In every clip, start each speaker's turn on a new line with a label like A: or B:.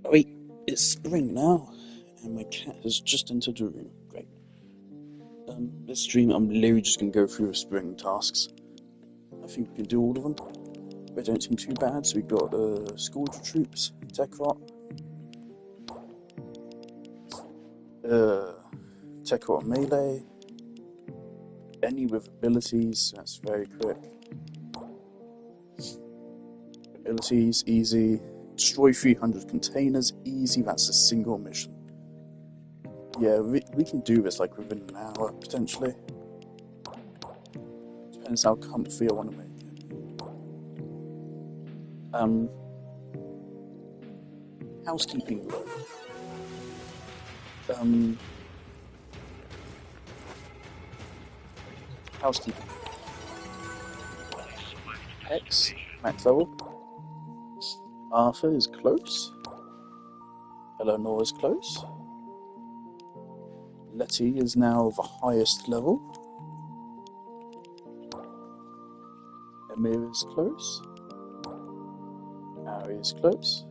A: Wait, it's spring now, and my cat has just entered the room. Great. This stream, I'm literally just gonna go through the spring tasks. I think we can do all of them. They don't seem too bad. So we've got school troops, Tekrot, Tekrot melee, any with abilities. That's very quick. Abilities easy. Destroy 300 containers easy. That's a single mission. Yeah, we can do this like within an hour potentially. Depends how comfy I want to make it. Housekeeping load. Housekeeping. X, max level. Arthur is close. Eleanor is close. Letty is now the highest level. Emir is close. Harry is close.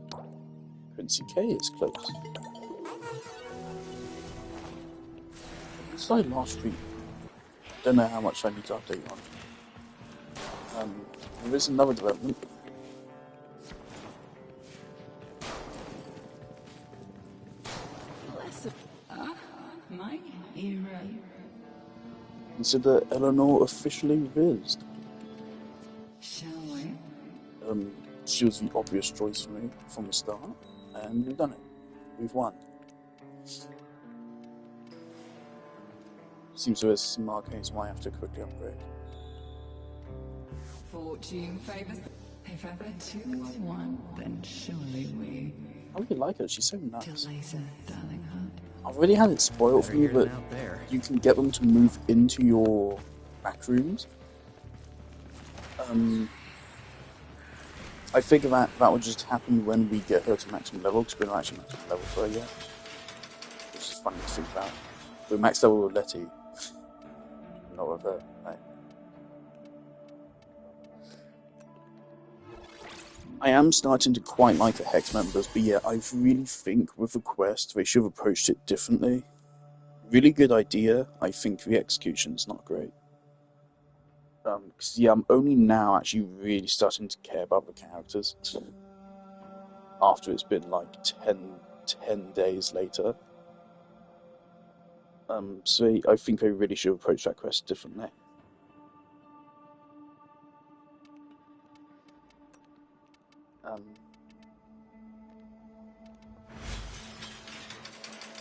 A: Quincy K is close. It's like last week. Don't know how much I need to update on. There is another development.
B: My hero.
A: Consider Eleanor officially vised.
B: Shall we?
A: She was the obvious choice for me from the start, and we've done it. We've won. Seems there is some arcades might have to quickly upgrade.
B: Fortune favors. If ever two are one, then surely we.
A: I really like her. She's so nice.
B: Till later, darling heart.
A: I've already had it spoiled for me, but you can get them to move into your back rooms. I figure that would just happen when we get her to maximum level, because we're not actually maximum level for her yet. Which is funny to think about. We're max level with Letty, not with her. Right? I am starting to quite like the Hex members, but yeah, I really think with the quest they should have approached it differently. Really good idea. I think the execution's not great. Because yeah, I'm only now actually really starting to care about the characters. After it's been like 10 days later. So I think I really should approach that quest differently.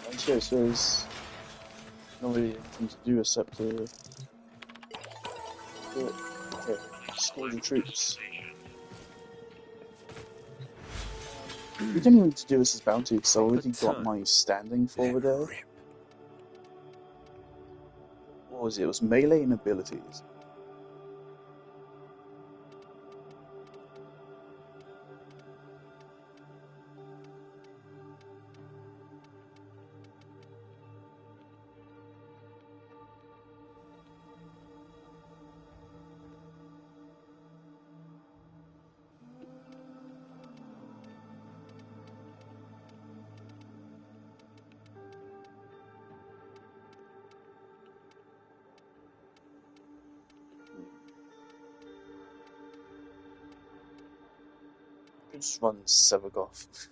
A: And yeah, so there's not really anything to do except to do it. Okay, squadron troops. We don't even need to do this as bounty because I already got my standing for over there. What was it? It was melee and abilities. Just run Sevagoth.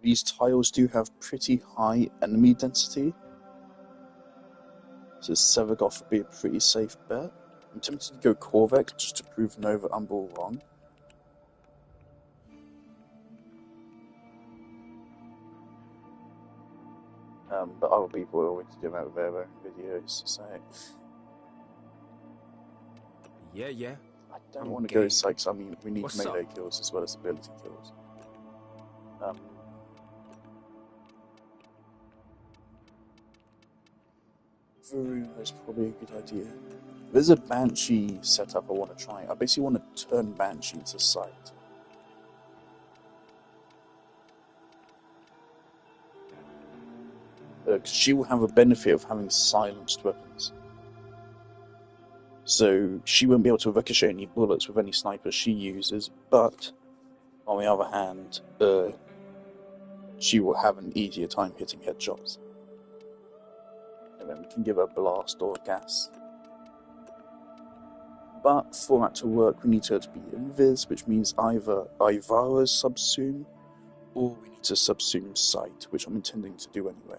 A: These tiles do have pretty high enemy density, so Sevagoth would be a pretty safe bet. I'm tempted to go Korvek just to prove Nova Umbral wrong. But other people are always doing that with their own videos, so...
C: Yeah.
A: I don't want to go Sykes. I mean, we need melee kills as well as ability kills. Varuna is probably a good idea. There's a Banshee setup I want to try. I basically want to turn Banshee into sight. She will have a benefit of having silenced weapons. So she won't be able to ricochet any bullets with any snipers she uses, but on the other hand, she will have an easier time hitting headshots. And then we can give her a blast or a gas. But for that to work, we need her to be invis, which means either Ivara's subsume, or we need to subsume Sight, which I'm intending to do anyway.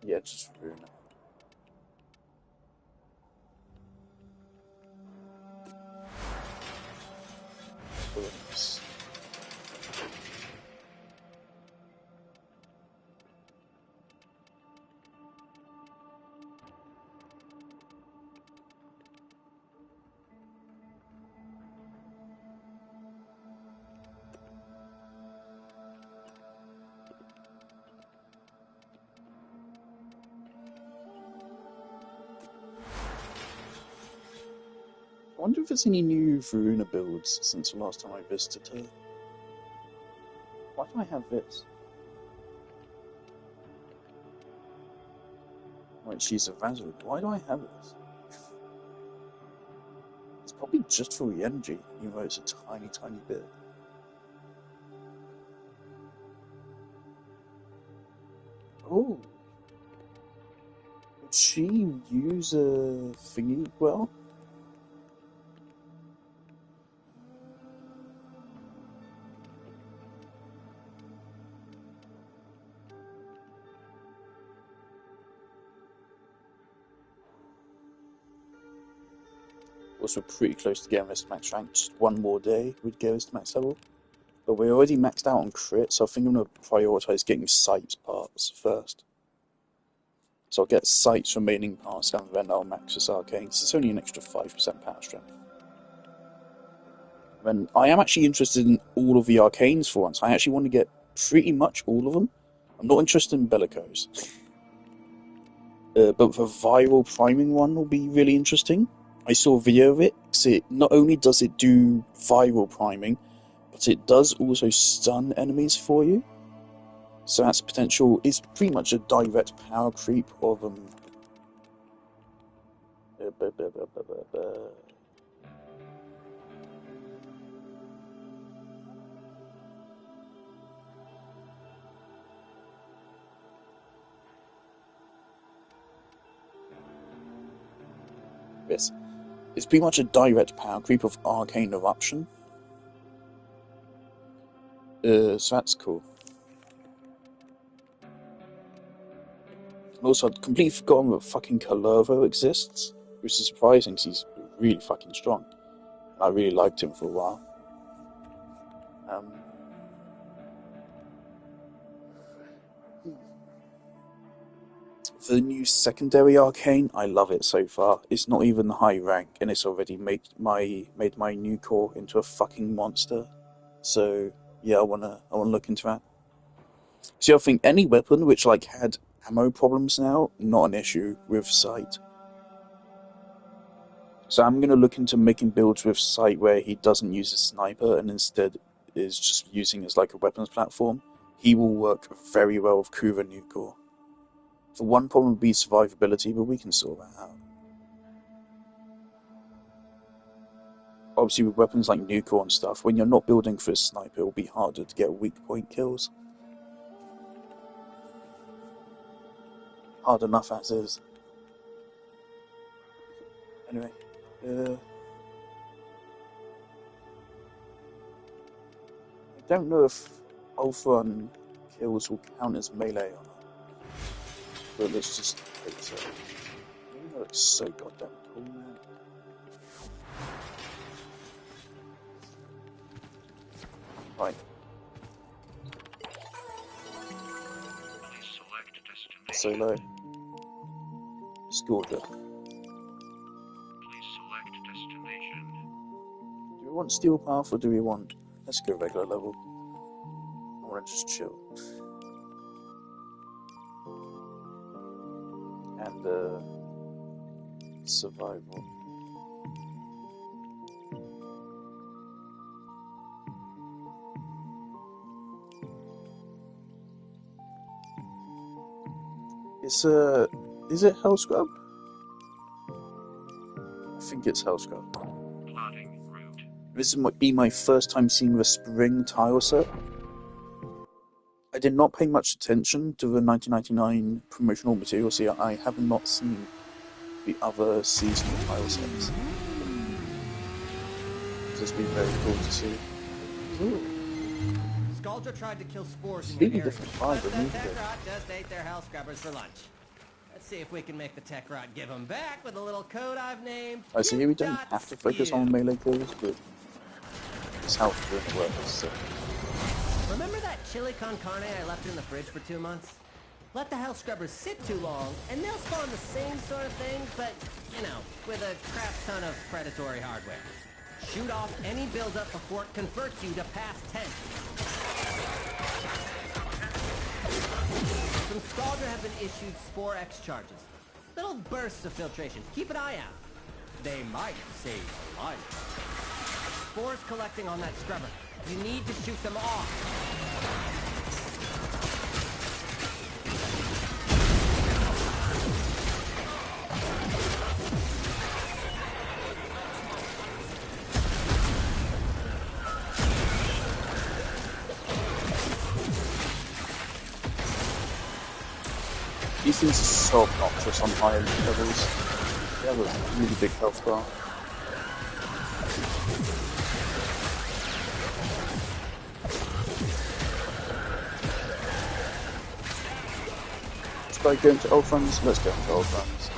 A: Yeah, just ruin it. Oops. I wonder if there's any new Varuna builds since the last time I visited her. Why do I have this? Right, she's a Vazaru. Why do I have this? It's probably just for the energy, even though it's a tiny, tiny bit. Oh. Would she use a thingy well? Also pretty close to getting us to max rank. Just one more day would get us to max level. But we're already maxed out on crit, so I think I'm going to prioritise getting Sight parts first. So I'll get Sight's remaining parts and then I'll max this Arcane, because it's only an extra 5% power strength. Then I am actually interested in all of the Arcanes for once. I actually want to get pretty much all of them. I'm not interested in Bellicose. But the viral priming one will be really interesting. I saw a video of it, because it not only does it do viral priming, but it does also stun enemies for you. So that's potential. It's pretty much a direct power creep of this. It's pretty much a direct power creep of Arcane Eruption. So that's cool. And also, I'd completely forgotten that fucking Kalervo exists, which is surprising because he's really fucking strong. I really liked him for a while. The new secondary arcane, I love it so far. It's not even high rank, and it's already made my new core into a fucking monster. So yeah, I wanna look into that. See, I think any weapon which like had ammo problems now, not an issue with Sight. So I'm gonna look into making builds with Sight where he doesn't use a sniper and instead is just using as like a weapons platform. He will work very well with Kura Nucor. The one problem would be survivability, but we can sort that out. Obviously, with weapons like Nucor and stuff, when you're not building for a sniper, it will be harder to get weak point kills. Hard enough as is. Anyway, I don't know if Ultron kills will count as melee or not, but let's just take it. That looks so goddamn cool, man. Right. Solo. Scored it. Do we want Steel Path or do we want... Let's go regular level. I want to just chill. And, survival. It's is it Hell Scrub? I think it's Hell Scrub. This might be my first time seeing the spring tile set. I did not pay much attention to the 1999 promotional material, so I have not seen the other seasonal tile sets. It's just been very cool to see. Ooh.
D: Scaldra tried to kill spores in your
A: Completely
D: area,
A: different
D: but
A: vibe,
D: the
A: isn't
D: tech
A: it?
D: rot just ate their hell scrubbers for lunch. Let's see if we can make the tech rot give them back with a little code I've named.
A: I see here we don't have to focus on
D: Spew.
A: melee kills, but it's how it works. So.
D: Remember that chili con carne I left in the fridge for 2 months? Let the hell scrubbers sit too long, and they'll spawn the same sort of thing, but, you know, with a crap ton of predatory hardware. Shoot off any buildup before it converts you to past tense. Some Scaldra have been issued Spore X charges. Little bursts of filtration. Keep an eye out. They might save a life. Spores collecting on that scrubber. You need to shoot them off.
A: These things are so obnoxious on higher levels. They have a really big health bar. Should I go into old friends? Let's go into old friends.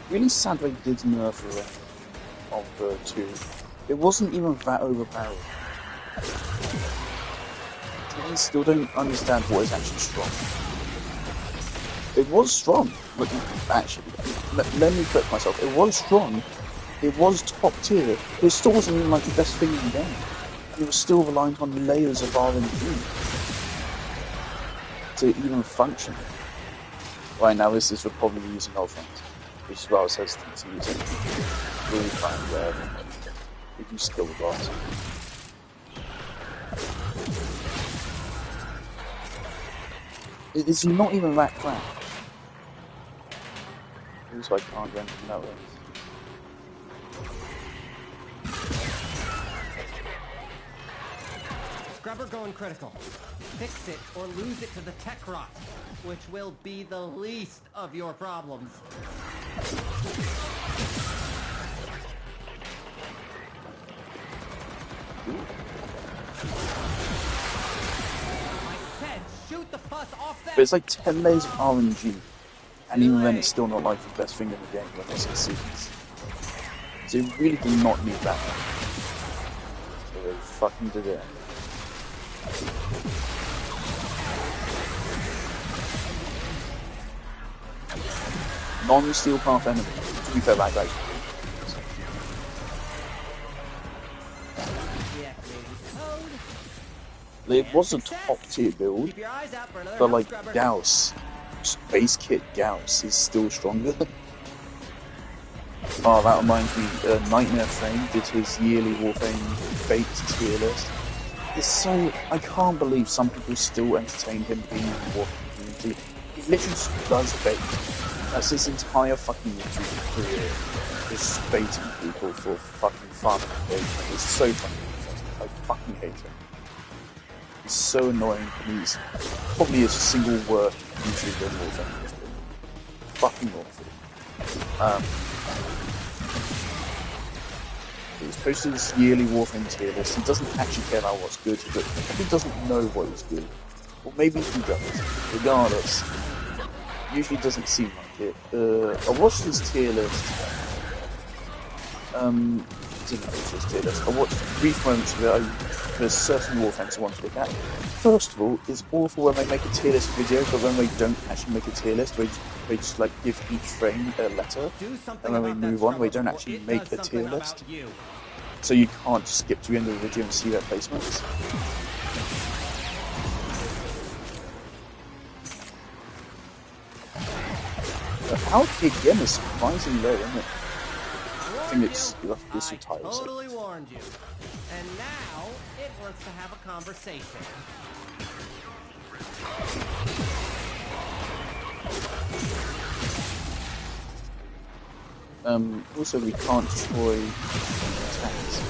A: Really sad they did nerf the of the 2. It wasn't even that overpowered. I still don't understand what is actually strong. It was strong, but actually, let me correct myself. It was strong. It was top tier. It still wasn't even like the best thing in the game. It was still reliant on layers of RNG to even function. Right now, this is for probably using old friends, which is why I was hesitant to use it. Really fine, if you still got. It's not even that crap. Also, I can't do anything that way.
D: Scrubber going critical. Fix it or lose it to the tech rot, which will be the least of your problems. I said, shoot the pus off that.
A: But it's like 10 layers of RNG, and even then it's still not like the best thing in the game when it succeeds. So you really do not need that much. So they fucking did it. Non-steel path enemy. To be fair, that guy's it was a top tier build, but like Gauss, base kit Gauss is still stronger. Oh, that reminds me, Nightmare Frame did his yearly Warframe baked tier list. It's so, I can't believe some people still entertain him being in the Warframe community. He literally just does bait. That's his entire fucking YouTube career, just baiting people for fucking fun and engagement. It's so fucking I fucking hate him. He's so annoying, and he's probably his single worst YouTuber in Warframe. Fucking awful. He's posted this yearly Warframe tier list. He doesn't actually care about what's good. He doesn't know what is good. Or maybe he does. Regardless, usually doesn't seem like it. I watched his tier list. Didn't watch his tier list. I watched brief moments of it. There's certain Warframes I want to look at. First of all, it's awful when they make a tier list video, but when they don't actually make a tier list, they just like give each frame a letter, and then they move on. They don't actually make a tier list, so you can't just skip to the end of the video and see their placements. Our KDM is surprisingly low, isn't it? think it's
D: you?
A: this
D: I
A: title.
D: totally warned you. And now it wants to have a conversation.
A: Also we can't destroy tanks.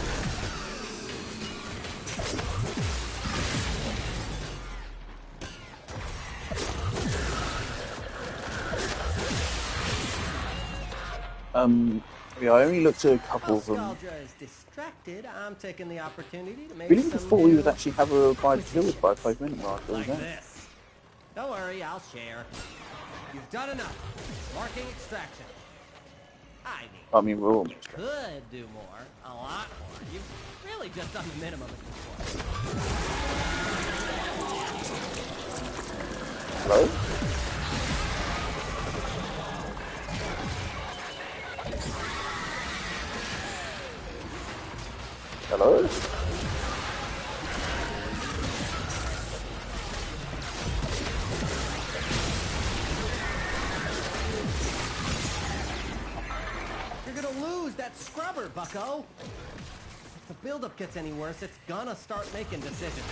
A: Yeah, I only looked at a couple of them.
D: Nostalgia is distracted. I'm taking the opportunity to make
A: Really
D: some
A: thought we would
D: new
A: actually have a required build by
D: acquisitions.
A: 5 minute mark. There we
D: Like
A: go.
D: this. Don't worry, I'll share. You've done enough. Marking extraction.
A: I mean, we're all
D: You could do more, a lot more. You've really just done the minimum at this point.
A: Hello? Hello?
D: You're gonna lose that scrubber, bucko! If the buildup gets any worse, it's gonna start making decisions.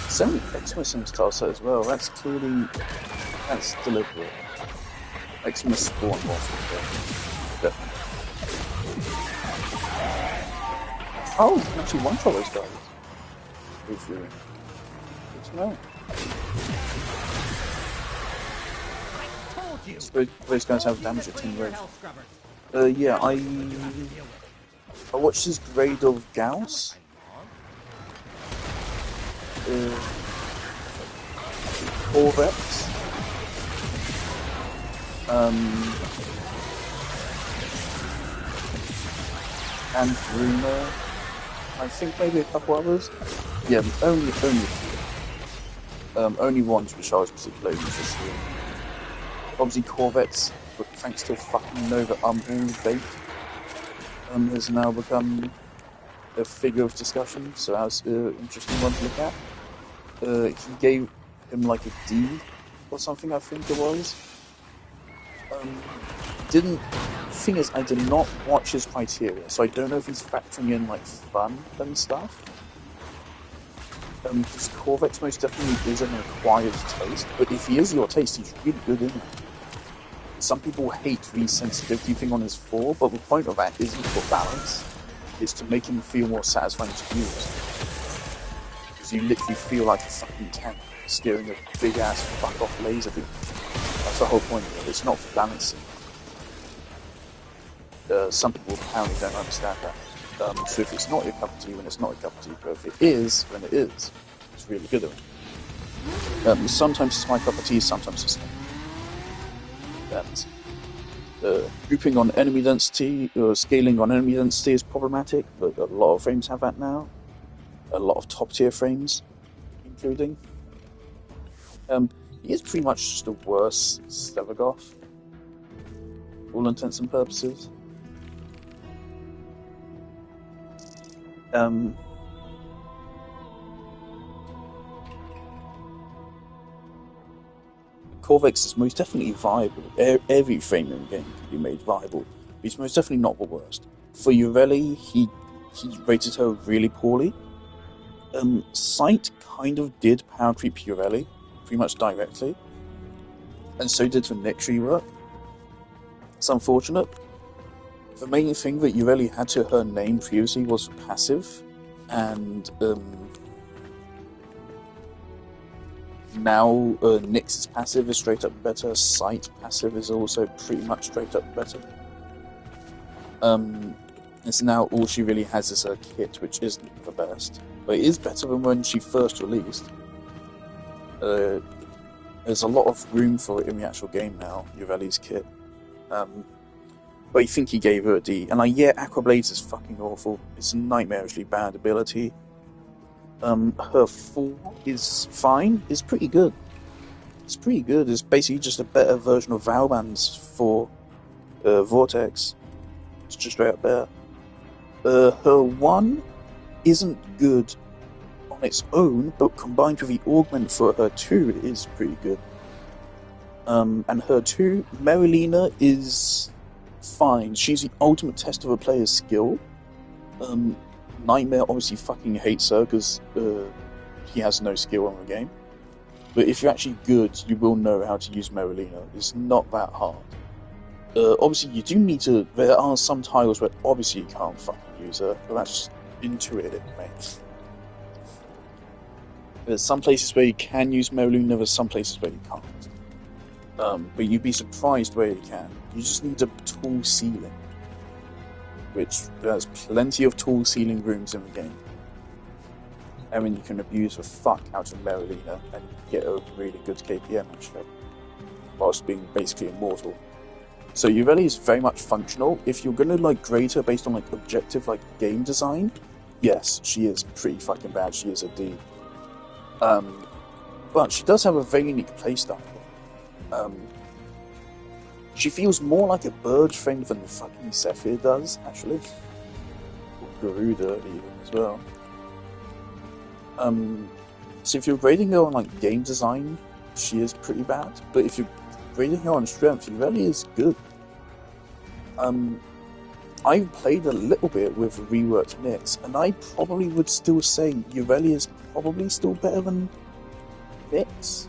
A: So many Xmas in style set as well. That's clearly deliberate. Xmas spawn Warframe. Definitely. Oh, you can actually one-shot those guys. If you're good to know. So those guys have damage at 10 rates. Yeah, I watched his grade of Gauss. Corvettes. And Bruno. I think maybe a couple others. Yeah, only ones which I was particularly interested in. Obviously Corvettes, but thanks to fucking Nova Umbral Bait, has now become a figure of discussion, so that's an interesting one to look at. He gave him like a D or something, I think it was. Thing is, I did not watch his criteria, so I don't know if he's factoring in like fun and stuff. Because Corvettes most definitely is an acquired taste, but if he is your taste, he's really good in it. Some people hate the sensitivity thing on his 4, but the point of that isn't for balance. It's to make him feel more satisfying to use. Because you literally feel like a fucking tank steering a big ass fuck off laser beam. That's the whole point of it. It's not for balancing. Some people apparently don't understand that. So if it's not your cup of tea, then it's not a cup of tea. But if it is, then it is. It's really good at it. Sometimes it's my cup of tea, sometimes it's not. And grouping on enemy density, or scaling on enemy density is problematic, but a lot of frames have that now. A lot of top tier frames, including. He is pretty much just a worse Stevagoth, all intents and purposes. Corvex is most definitely viable. Every frame in the game can be made viable. He's most definitely not the worst. For Urelli, he rated her really poorly. Sight kind of did power creep Urelli, pretty much directly. And so did the next rework. It's unfortunate. The main thing that Urelli had to her name previously was passive, and now Nyx's passive is straight up better, Sight passive is also pretty much straight up better. It's now all she really has is her kit, which isn't the best, but it is better than when she first released. There's a lot of room for it in the actual game now, Urelli's kit. But I think he gave her a D. And Aqua Blades is fucking awful. It's a nightmarishly bad ability. Her 4 is fine. It's pretty good. It's pretty good. It's basically just a better version of Valban's for Vortex. It's just straight up better. Her 1 isn't good on on its own, but combined with the augment for her 2 is pretty good. And her 2, Marilena, is fine. She's the ultimate test of a player's skill. Nightmare obviously fucking hates her because he has no skill on the game. But if you're actually good, you will know how to use Marilena. It's not that hard. Obviously, you do need to. There are some tiles where obviously you can't fucking use her, but that's just intuitive, mate. There's some places where you can use Marilena, there's some places where you can't. But you'd be surprised where you can. You just need a tall ceiling, which there's plenty of tall ceiling rooms in the game. And then you can abuse the fuck out of Marilena and get a really good KPM actually, whilst being basically immortal. So Ureli is very much functional. If you're gonna like grade her based on like objective like game design, yes, she is pretty fucking bad. She is a D. But she does have a very unique playstyle. She feels more like a bird thing than fucking Zephyr does, actually. Or Garuda even as well. So if you're grading her on like game design, she is pretty bad. But if you're grading her on strength, she really is good. I've played a little bit with reworked Nyx, and I probably would still say Ureli is probably still better than Nyx.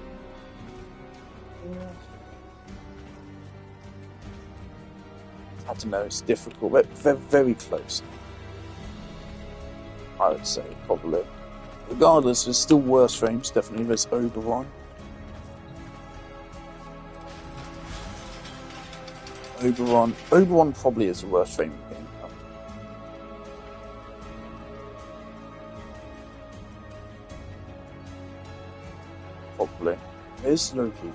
A: I don't know, it's difficult. They're very close, I would say, probably. Regardless, there's still worse frames, definitely. There's Oberon. Oberon probably is the worst frame in the game. Probably. Here's Loki.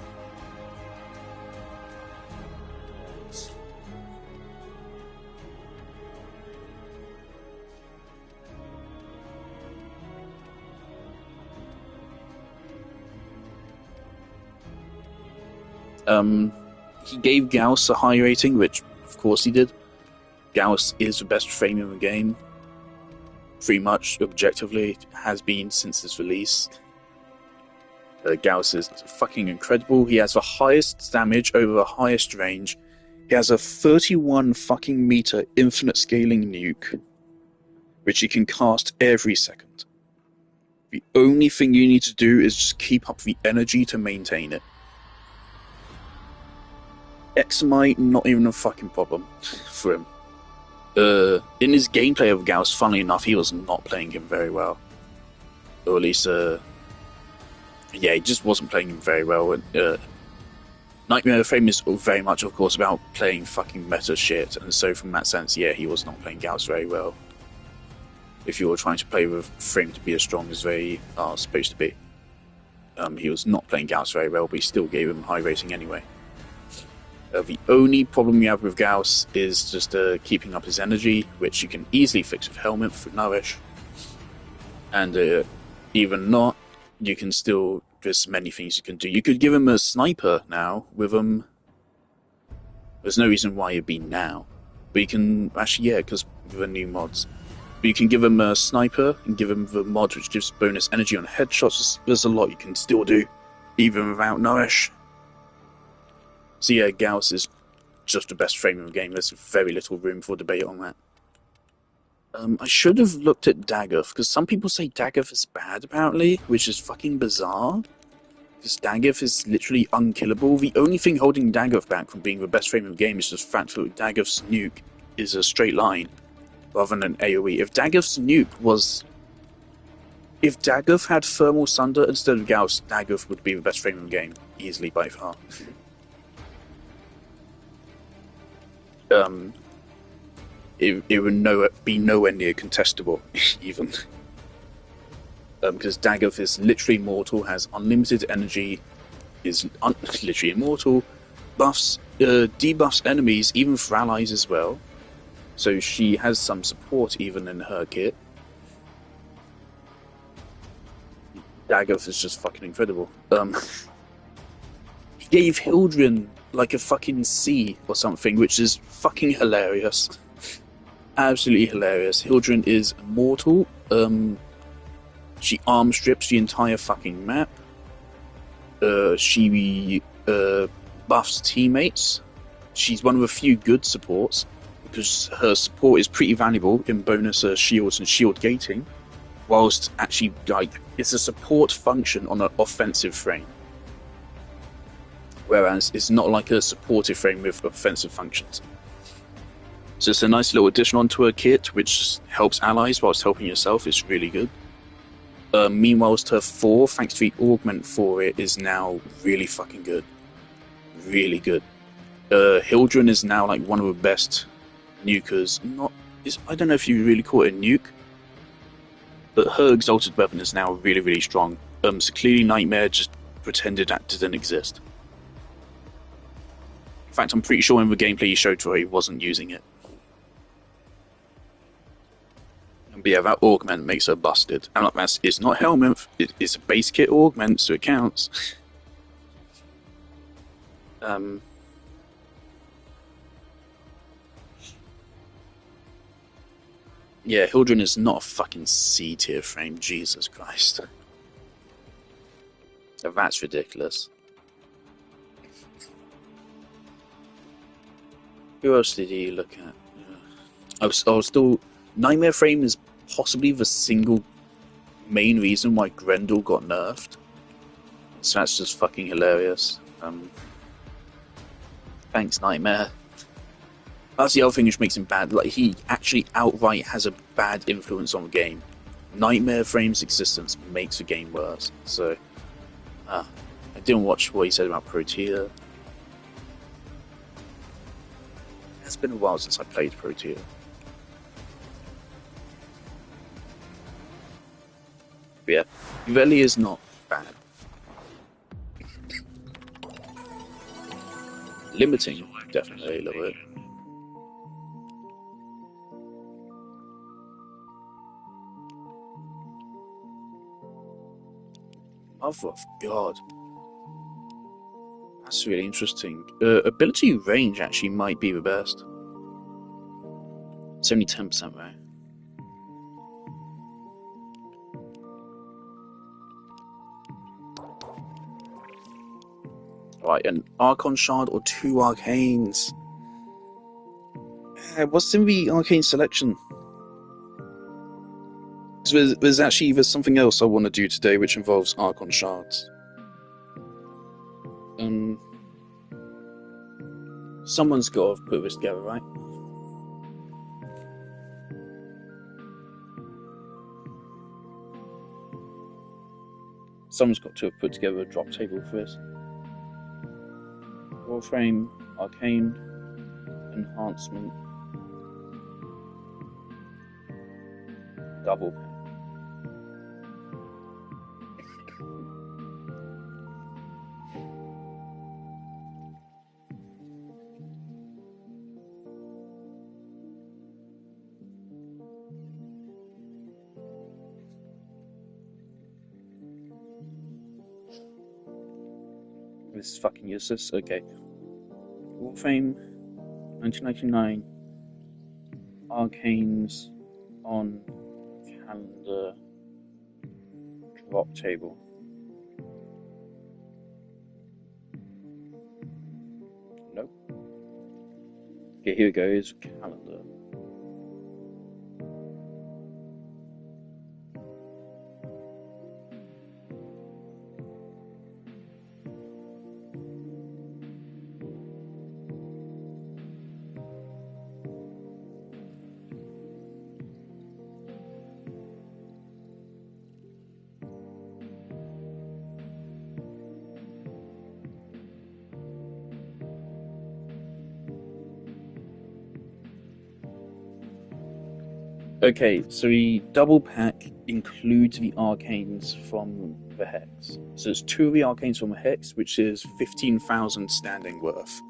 A: He gave Gauss a high rating, which of course he did. Gauss is the best frame in the game. Pretty much, objectively, has been since its release. Gauss is fucking incredible. He has the highest damage over the highest range. He has a 31 fucking meter infinite scaling nuke, which he can cast every second. The only thing you need to do is just keep up the energy to maintain it. Examite, not even a fucking problem for him. In his gameplay of Gauss, funnily enough, he was not playing him very well. Or at least, yeah, he just wasn't playing him very well. Nightmare Frame is very much, of course, about playing fucking meta shit, and so from that sense, yeah, he was not playing Gauss very well. If you were trying to play with Frame to be as strong as they are supposed to be. He was not playing Gauss very well, but he still gave him high rating anyway. The only problem you have with Gauss is just keeping up his energy, which you can easily fix with Helmet through Nourish. And even not, you can still, there's many things you can do. You could give him a sniper now with him. There's no reason why it'd be now. But you can, actually yeah, because with the new mods. But you can give him a sniper and give him the mod which gives bonus energy on headshots. There's a lot you can still do, even without Nourish. So yeah, Gauss is just the best frame in the game. There's very little room for debate on that. I should have looked at Dagoth, because some people say Dagoth is bad, apparently, which is fucking bizarre. Because Dagoth is literally unkillable. The only thing holding Dagoth back from being the best frame in the game is just the fact that Dagoth's nuke is a straight line, rather than an AoE. If Dagoth's nuke was... If Dagoth had Thermal Sunder instead of Gauss, Dagoth would be the best frame in the game, easily by far. It would be nowhere near contestable, even. Because Dagoth is literally immortal, has unlimited energy, is literally immortal, buffs, debuffs enemies, even for allies as well. So she has some support even in her kit. Dagoth is just fucking incredible. He gave Hildren like a fucking C or something, which is fucking hilarious. Absolutely hilarious. Hildren is immortal. She arm strips the entire fucking map. She buffs teammates. She's one of a few good supports because her support is pretty valuable in bonus shields and shield gating, whilst actually it's a support function on an offensive frame. Whereas it's not like a supportive frame with offensive functions. So it's a nice little addition onto her kit, which helps allies whilst helping yourself. It's really good. Meanwhile, her 4, thanks to the augment for it, is now really fucking good. Really good. Hildren is now like one of the best nukers. I don't know if you really call it a nuke, but her exalted weapon is now really, really strong. So clearly Nightmare just pretended that didn't exist. In fact, I'm pretty sure in the gameplay he showed to her, he wasn't using it. But yeah, that augment makes her busted. And it's not helmet, it's a base kit augment, so it counts. Yeah, Hildren is not a fucking C tier frame, Jesus Christ. So that's ridiculous. Who else did you look at? I was still... Nightmare frame is possibly the single main reason why Grendel got nerfed. So that's just fucking hilarious. Thanks, Nightmare. That's the other thing which makes him bad. Like, he actually outright has a bad influence on the game. Nightmare frame's existence makes the game worse. So, I didn't watch what he said about Protea. It's been a while since I played Protea. But yeah, Veli is not bad. Limiting, definitely a little bit. Oh, for God. That's really interesting. Ability range actually might be the best. It's only 10%, right? Right, an Archon Shard or 2 Arcanes? What's in the Arcane selection? There's something else I want to do today which involves Archon Shards. Someone's got to put this together, right? Someone's got to have put together a drop table for this. Warframe, Arcane, Enhancement, Double Pack. This is fucking useless. Okay. Warframe, 1999. Arcanes on calendar. Drop table. Nope. Okay, here it goes. Calendar. Okay, so the double pack includes the arcanes from the Hex. So it's 2 of the arcanes from the Hex, which is 15,000 standing worth.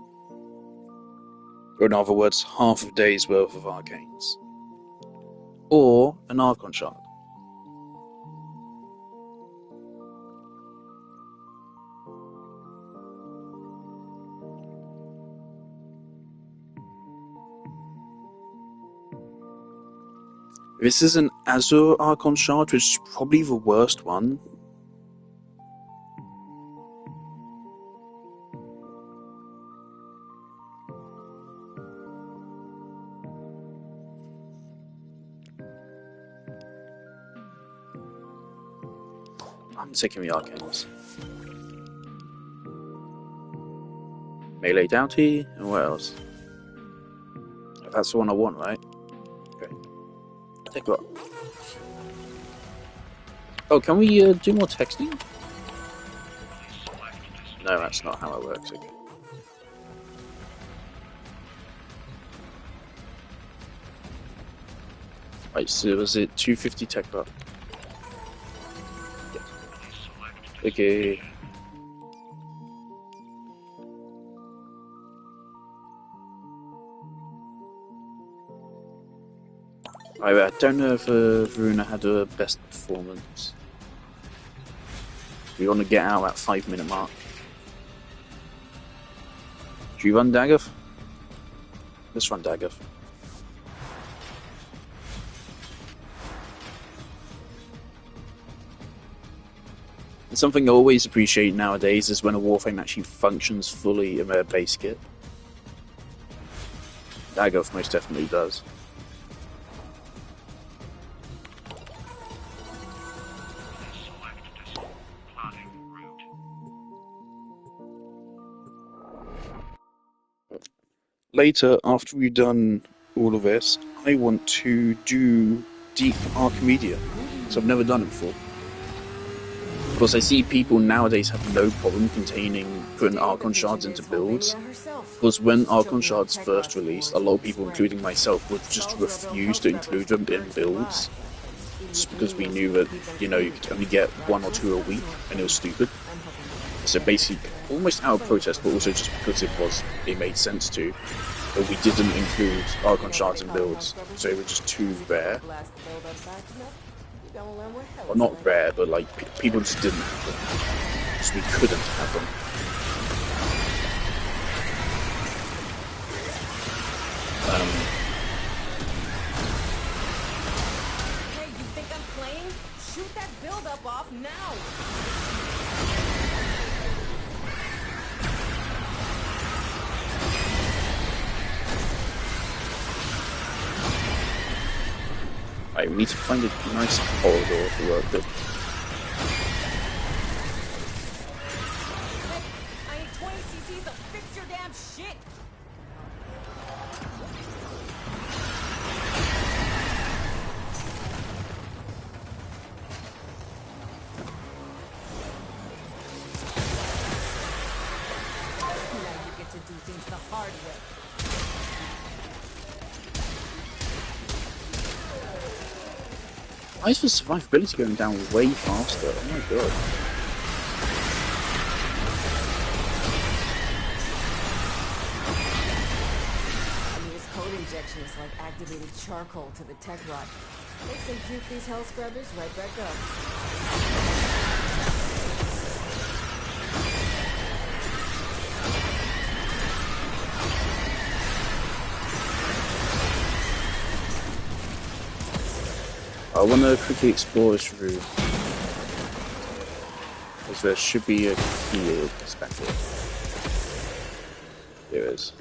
A: Or in other words, half a day's worth of arcanes. Or an Archon Shard. This is an Azure Archon Shard, which is probably the worst one. I'm taking the Arcanes. Melee Doughty, and what else? That's the one I want, right? Okay. Take a look. Oh, can we do more texting? No, that's not how it works. Okay. Right, so was it 250 tech buck? Yes. Okay. I don't know if Varuna had her best performance. We want to get out at 5-minute mark. Do you run Dagoth? Let's run Dagoth. And something I always appreciate nowadays is when a Warframe actually functions fully in their base kit. Dagoth most definitely does. Later, after we've done all of this, I want to do Deep Archimedia, so I've never done it before. Because I see people nowadays have no problem putting Archon shards into builds. Because when Archon shards first released, a lot of people, including myself, would just refuse to include them in builds. Just because we knew that, you know, you could only get 1 or 2 a week, and it was stupid. So basically, almost out of protest, but also just because it made sense to, but we didn't include Archon shards in builds, so they were just too rare. Well, not rare, but like people just didn't have them, so we couldn't have them.
E: Hey, you think I'm playing? Shoot that build-up off now!
A: Right, we need to find a nice corridor to work with.
E: Hey, I need 20 CCs to fix your damn shit! Now you get to do things the hard way.
A: Why is the survivability going down way faster? Oh my god.
E: I mean, this code injection is like activated charcoal to the tech rod. Makes them juke these hell scrubbers right back up.
A: I want to quickly explore this room, because there should be a key back here. There is.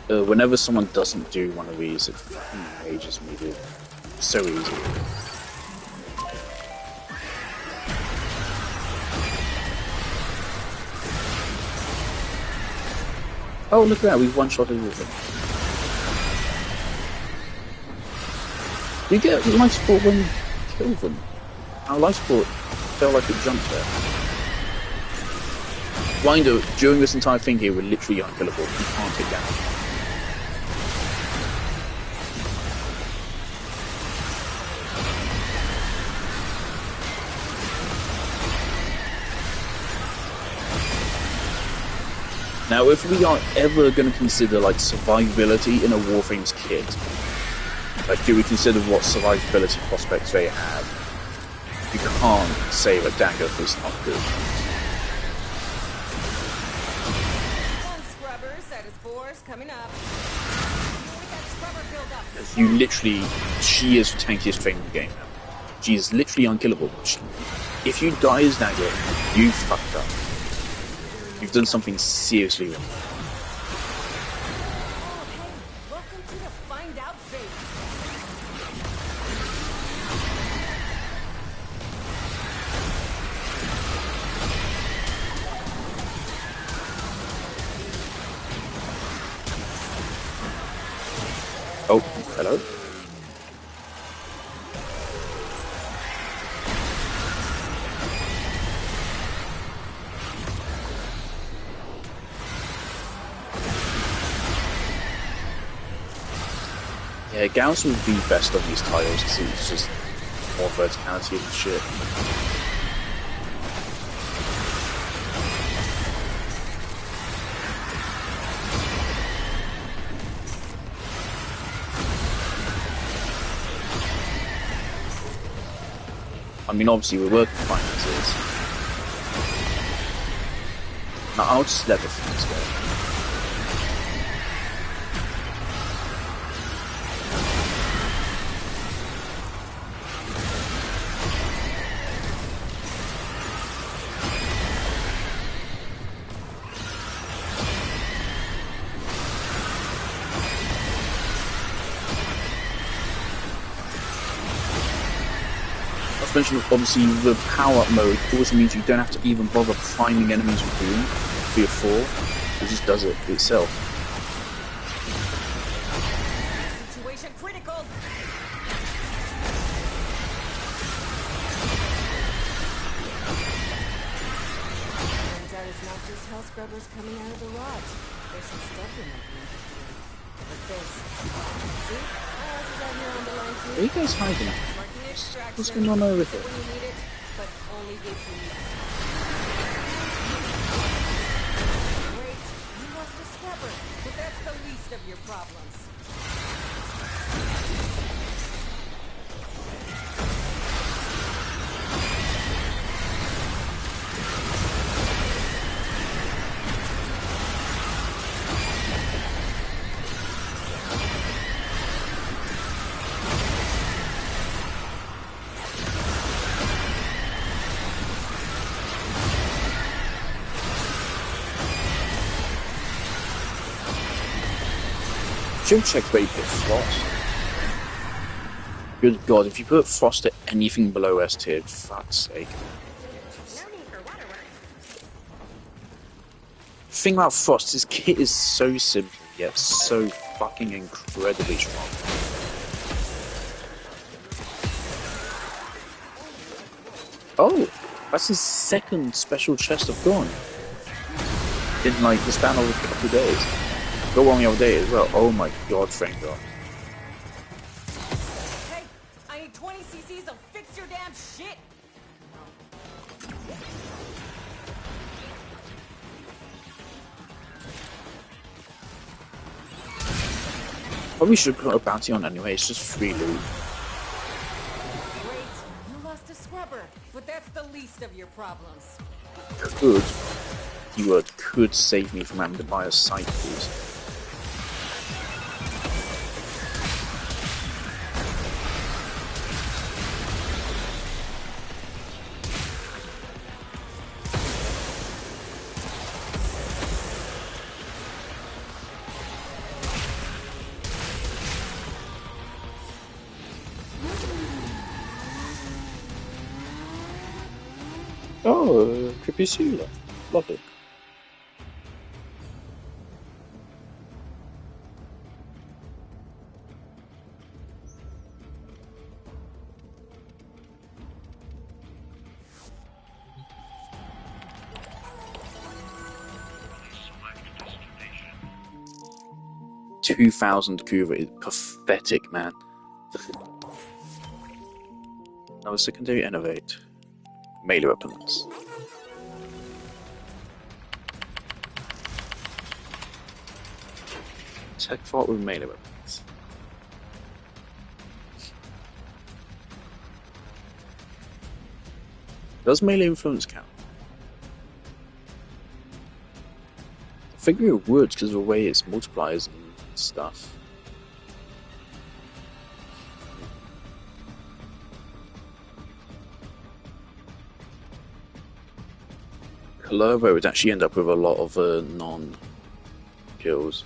A: Whenever someone doesn't do one of these, it fucking ages me, dude. So easy. Oh, look at that, we've one-shotted everything. You get life support when you kill them. Our life support felt like it jumped there. Winder, during this entire thing here, we're literally unkillable. You can't take down. Now, if we are ever going to consider like survivability in a Warframe's kit, like, do we consider what survivability prospects they have? You can't say that Dagoth is not good.
E: One scrubber satisfied Scrubbers coming up. With that scrubber build up.
A: You literally, she is the tankiest thing in the game now. She is literally unkillable. If you die as that game, you fucked up. You've done something seriously wrong.
E: Oh, hey, welcome to the find out phase.
A: Oh, hello? Yeah, Gauss would be best on these titles because it's just more verticality and shit. I mean, obviously we're working finances. No, I'll just let the things go. Obviously, the power-up mode also means you don't have to even bother priming enemies with Boom for your 4. It just does it itself.
E: Situation critical. Turns out it's not just hell scrubbers coming out of the rot. There's some stuff in that room. Like this. See? My ass is out here on the line too.
A: Are you guys hiding?
E: Marking extraction.
A: What's going on over here?
E: When you need it, but only if you need it. Great. You lost a scrubber, but that's the least of your problems.
A: Should check where you put Frost. Good God, if you put Frost at anything below S tier, fuck's sake. The thing about Frost, his kit is so simple, yet so fucking incredibly strong. Oh, that's his second special chest of Dawn. In like the span of a couple of days. Go on the other day as well. Oh my God, thank God.
E: Hey, I need 20 cc's of fix your damn shit.
A: Probably should put a bounty on anyway, it's just free loot.
E: Great, you lost a scrubber, but that's the least of your problems.
A: Could save me from having to buy a site, please. Oh, Crepuscula. Lovely. $2,000 Kuva is pathetic, man. Another secondary innovate. Melee weapons. Tech fault with melee weapons. Does melee influence count? I figure it would because of the way it's multipliers and stuff. Colorbo would actually end up with a lot of non-kills.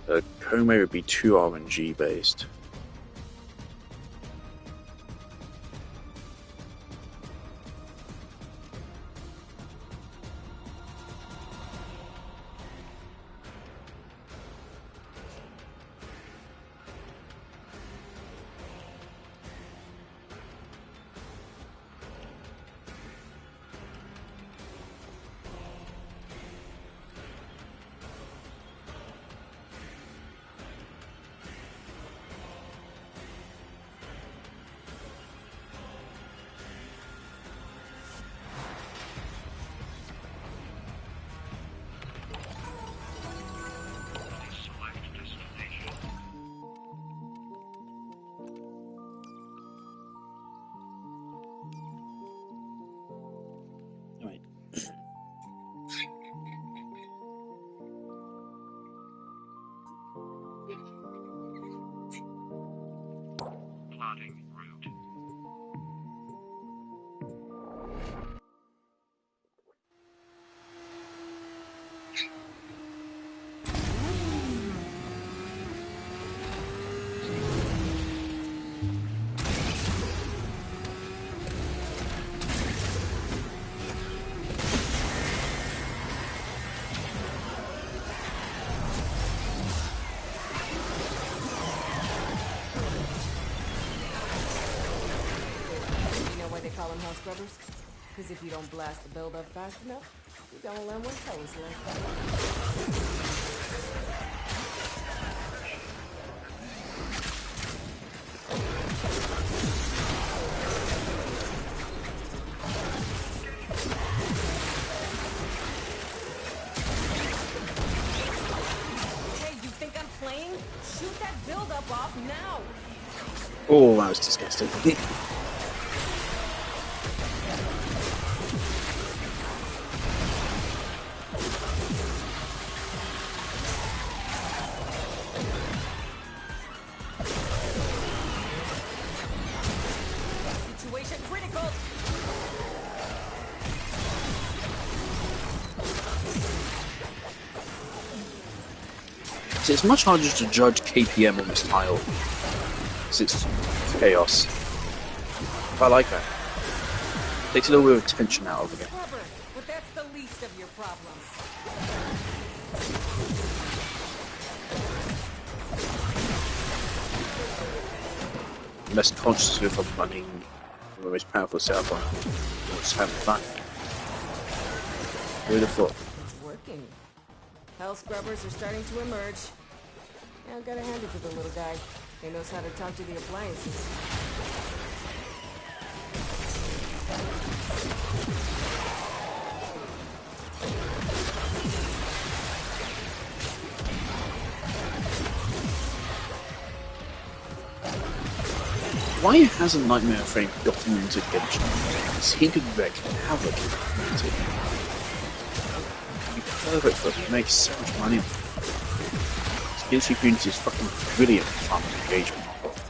A: Kome would be too RNG based.
E: Call them house scrubbers? Because if you don't blast the build up fast enough, you're gonna learn what hell is like. Hey, you think I'm playing? Shoot that build up off now!
A: Oh, that was disgusting. It's much harder to judge KPM on this tile, because it's chaos. I like that. Takes a little bit of tension out of it.
E: But that's the least of your problems.
A: Less conscious if I'm running the most powerful setup on. Just having fun. Who would have thought?
E: It's working. Hell scrubbers are starting to emerge. Yeah, I've got to hand it to the little guy. He knows how to talk to the appliances.
A: Why hasn't Nightmare Frame gotten into Genshin? Because he could wreak havoc in the community. It'd be perfect for us to make so much money. Genshin community is fucking brilliant for farming engagement.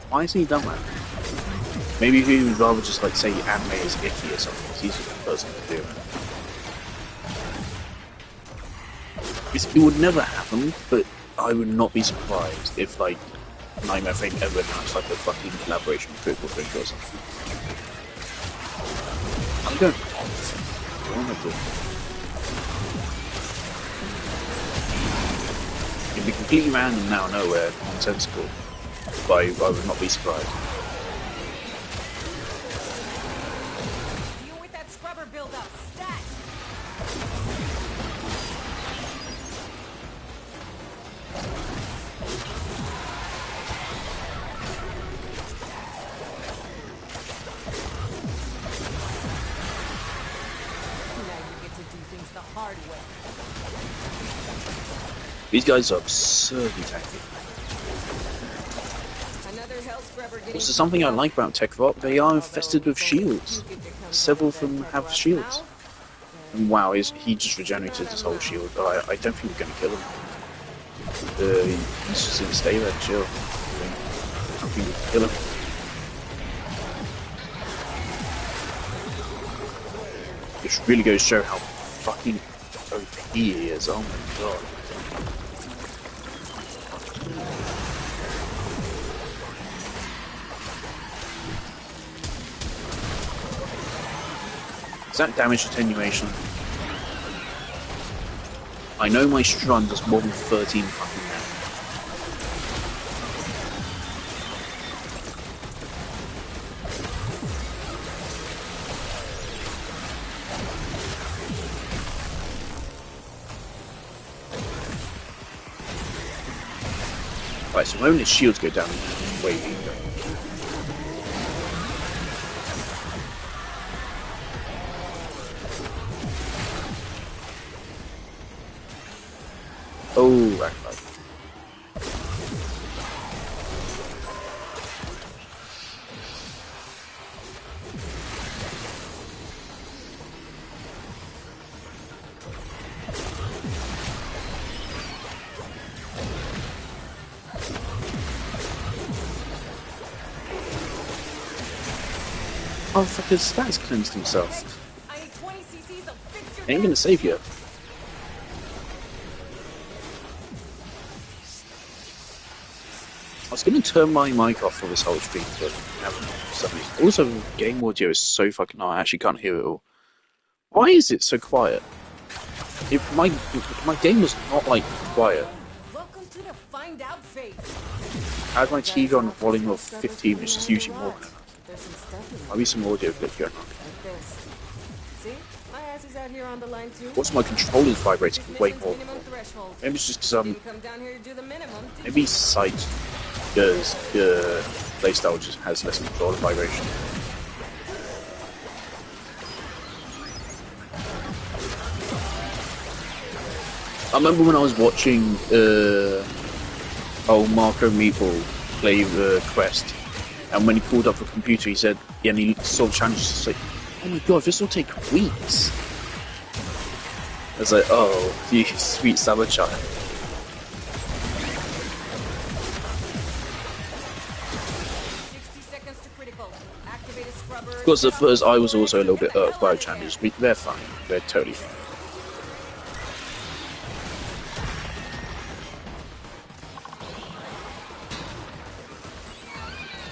A: Why hasn't he done that? Maybe he would rather just like say anime is icky or something, because he's the person to do it. It would never happen, but I would not be surprised if like Nightmare Frame ever announced like a fucking collaboration with Critical Drink or something. I don't want to. It'd be completely random now, nowhere, nonsensical, but I would not be surprised.
E: Deal with that scrubber build-up, stat! The hard way.
A: These guys are absurdly tanky.
E: Another hell scrubber getting.
A: Also, something I like about Tech Rock, they are infested with shields. Several of them have shields. And wow, he just regenerated his whole shield. I don't think we're going to kill him. He's just going to stay there, chill. I don't think we can kill him. Which really goes to show how fucking OP he is. Oh my god. Is that damage attenuation? I know my stun does more than 13 fucking damage. Right, so when his shields go down, he's way weaker. Oh, right. Oh, fuck, his stats cleansed himself. Ain't gonna save you. I was gonna turn my mic off for this whole stream, but I haven't for some reason. Also, game audio is so fucking loud, I actually can't hear it all. Why is it so quiet? If my game was not like quiet.
D: Welcome to the find out phase.
A: I had my TV on a volume of 15, which is usually more than enough. Might be some audio glitch going on.
E: See? My ass is out here on the line too.
A: Also, my controller's vibrating way more. Maybe it's just because maybe sight does playstyle just has less controller vibration. I remember when I was watching Marco Meeple play the quest, and when he pulled up the computer, he said, yeah, and he saw the challenge, just like, oh my god, this will take weeks. I was like, oh, you sweet summer child. Of course, at first I was also a little bit irked by the challenges, but they're fine. They're totally fine.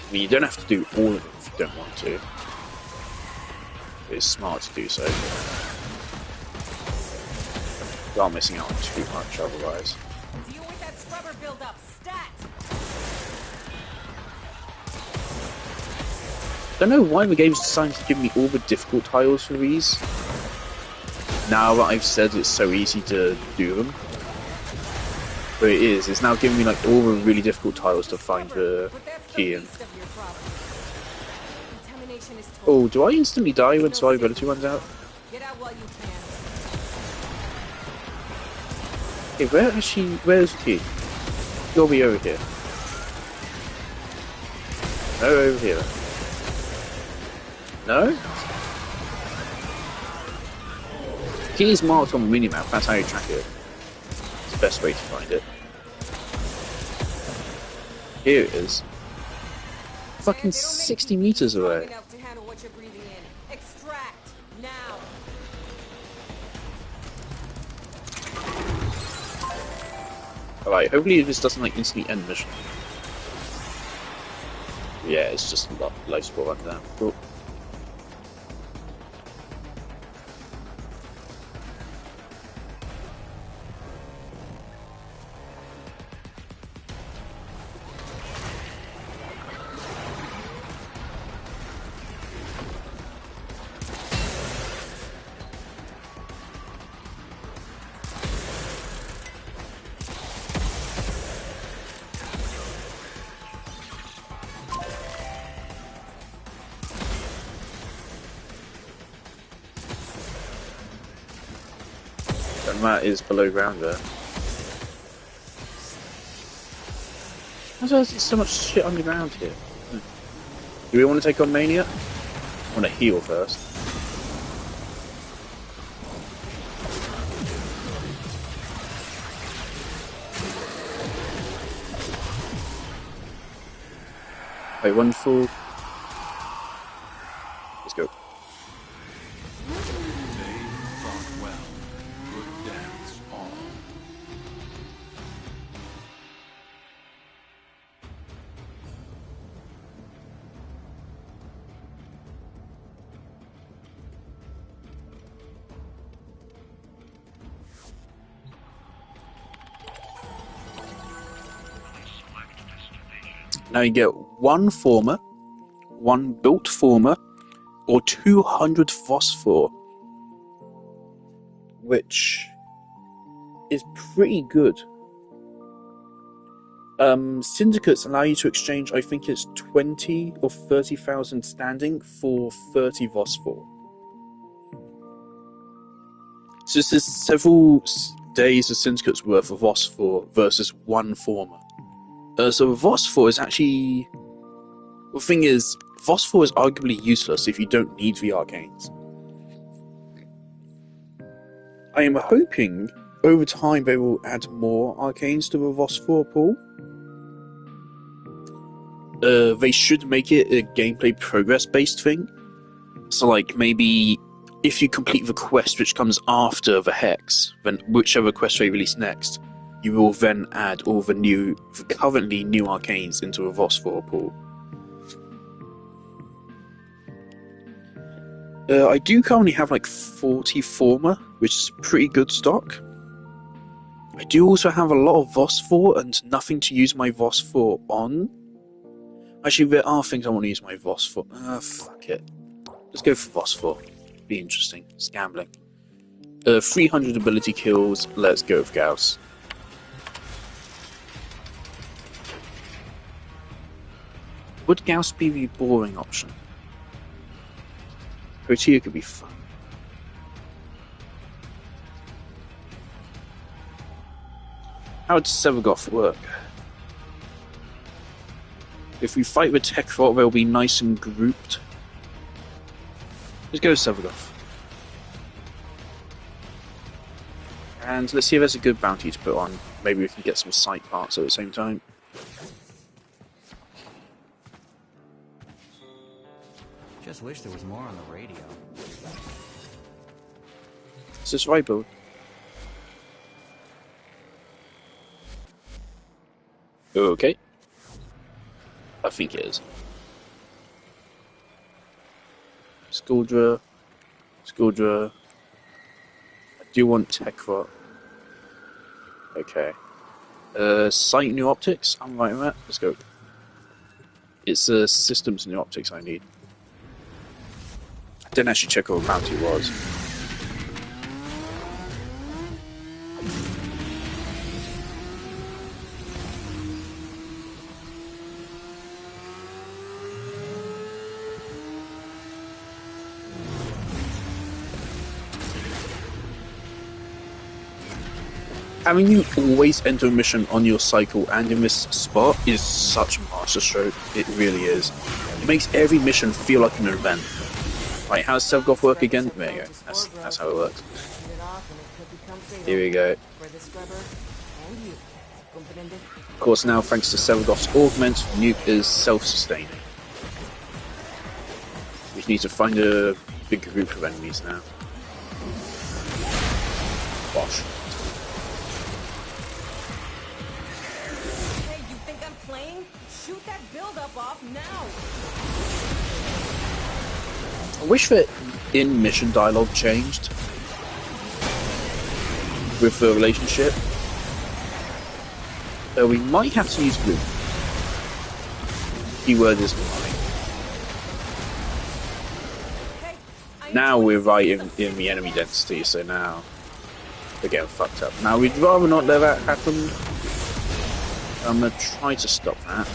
A: I mean, you don't have to do all of them if you don't want to. It's smart to do so. You are missing out on too much otherwise.
D: Deal with that scrubber buildup. Stat.
A: Don't know why the game's decided to give me all the difficult tiles for these. Now that I've said it's so easy to do them. But it is. It's now giving me like all the really difficult tiles to find the key in. Oh, do I instantly die when survivability runs out?
D: Get out while you can.
A: Okay, where's the key? You'll be over here. No, over here. No? Key is marked on the minimap, that's how you track it. It's the best way to find it. Here it is. Fucking 60 meters away. Alright, hopefully this doesn't like instantly end the mission. Yeah, it's just life support under that. Cool. And that is below ground there. How's there so much shit underground here? Do we want to take on Mania? I want to heal first. Quite wonderful. Let's go.
F: They fought well. Good dance all.
A: Now you get one former, one built former, or 200 phosphor, which is pretty good. Syndicates allow you to exchange, I think it's 20 or 30,000 standing for 30 phosphor. So this is several days of syndicates worth of phosphor versus one former. So phosphor is actually... The thing is, phosphor is arguably useless if you don't need the arcanes. I am hoping over time they will add more arcanes to the phosphor pool. They should make it a gameplay progress based thing. So like maybe if you complete the quest which comes after the Hex, then whichever quest they release next, you will then add all the currently new arcanes into a phosphor pool. I do currently have like 40 former, which is pretty good stock. I do also have a lot of phosphor and nothing to use my phosphor on. Actually, there are things I want to use my phosphor. Fuck it. Let's go for phosphor. Be interesting. It's gambling. 300 ability kills. Let's go with Gauss. Would Gauss be the boring option? Protea could be fun. How does Sevagoth work? If we fight with Tekrot, they'll be nice and grouped. Let's go with Sevagoth. And let's see if there's a good bounty to put on. Maybe we can get some side parts at the same time.
G: Just wish there was more on the radio.
A: Is this right, build? Okay. I think it is. Skuldra. Skuldra. I do want Tekrot. Okay. Sight new optics? I'm right with that. Let's go. It's systems new optics I need. I didn't actually check what bounty it was. Having you always enter a mission on your cycle and in this spot is such a masterstroke. It really is. It makes every mission feel like an event. Right, how does Sevagoth work again? There you go. That's how it works. Here we go. Of course, now thanks to Sevagoth's augment, Nuke is self-sustaining. We need to find a big group of enemies now. Bosh.
D: Hey, you think I'm playing? Shoot that build-up off now!
A: I wish that in-mission dialogue changed with the relationship. We might have to use Blue. Keyword is might. Now we're right in the enemy density, so now we're getting fucked up. Now we'd rather not let that happen. I'm gonna try to stop that.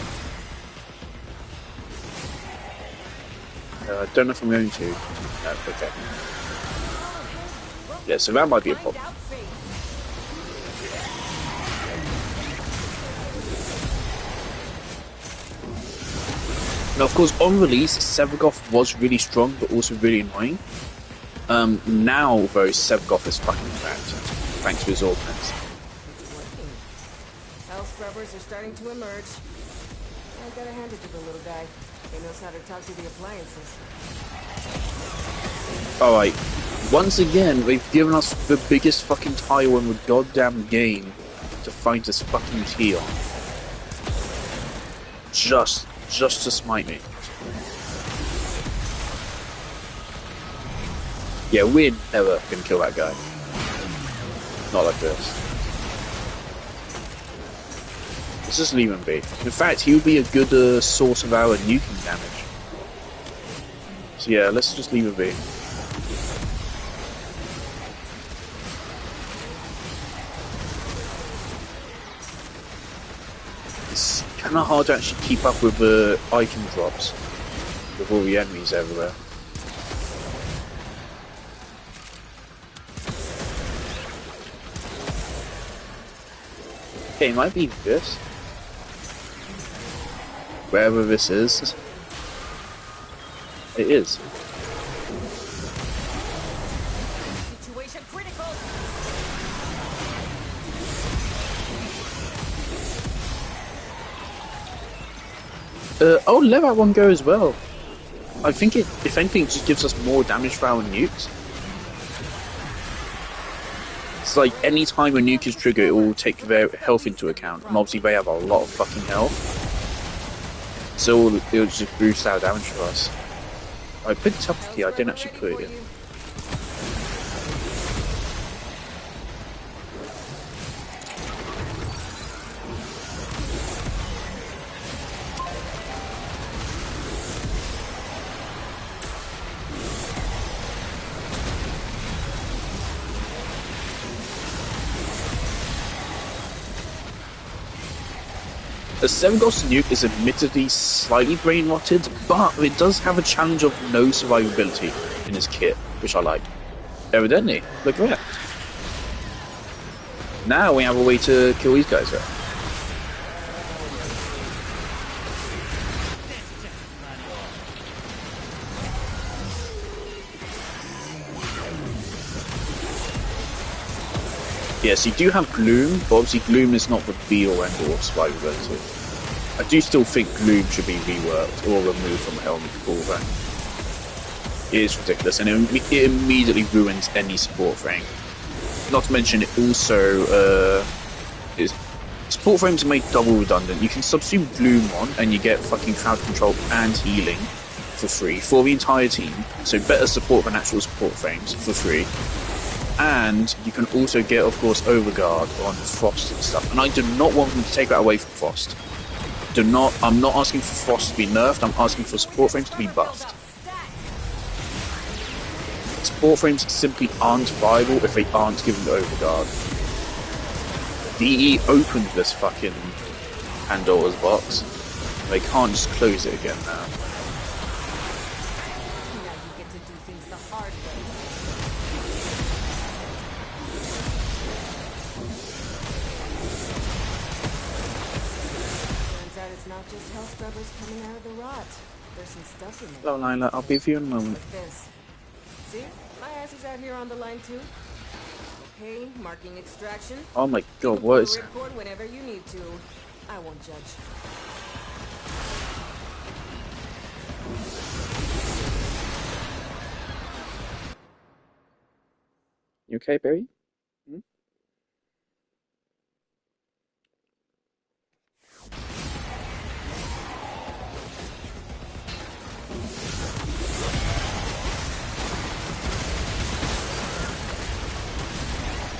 A: I don't know if I'm going to. No, okay. Yeah, so that might be a problem. Now, of course, on release, Sevagoth was really strong, but also really annoying. Now, though, Sevagoth is fucking trapped, thanks to his augments.
E: It's working. Hell scrubbers are starting to emerge. I gotta hand it to the little guy. He knows how to talk to the appliances.
A: Alright, once again, they've given us the biggest fucking tile in the goddamn game to find this fucking key on. Just to smite me. Yeah, we're never gonna kill that guy. Not like this. Let's just leave him be. In fact, he would be a good source of our nuking damage. So yeah, let's just leave him be. It's kind of hard to actually keep up with the item drops with all the enemies everywhere. Okay, it might be this. Wherever this is. It is.
E: Situation critical.
A: I'll let that one go as well. I think it, if anything, just gives us more damage for our nukes. It's like any time a nuke is triggered, it will take their health into account, and obviously they have a lot of fucking health. So it'll just boost our damage for us. I picked it up here, I didn't actually put it in. The 7 Ghost Nuke is admittedly slightly brain rotted, but it does have a challenge of no survivability in his kit, which I like. Evidently, look at that. Now we have a way to kill these guys, right? Yes, you do have Gloom, but obviously Gloom is not the be-all end-all of survivability. I do still think Gloom should be reworked or removed from Helmet Warframe. It is ridiculous, and it immediately ruins any support frame. Not to mention, it also support frames are made double redundant. You can substitute Gloom on, and you get fucking crowd control and healing for free for the entire team. So better support than actual support frames for free. And you can also get, of course, Overguard on Frost and stuff. And I do not want them to take that away from Frost. I'm not asking for Frost to be nerfed, I'm asking for support frames to be buffed. Support frames simply aren't viable if they aren't given the Overguard. DE opened this fucking Pandora's box. They can't just close it again now.
E: It's not just hell scrubbers coming out of the rot. There's some stuff in there.
A: Hello, Lila. I'll be with you in a moment.
E: Like this. See? My ass is out here on the line too. Okay, marking extraction.
A: Oh my god, what is...
E: Ripcord whenever you need to. I won't judge.
A: You okay, Barry? Hmm?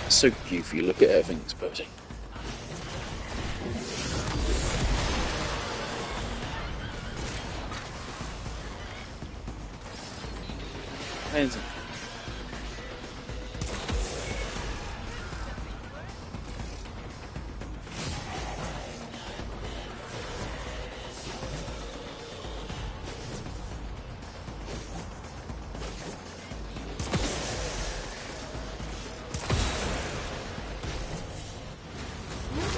A: So goofy, look at everything exploding. Amazing.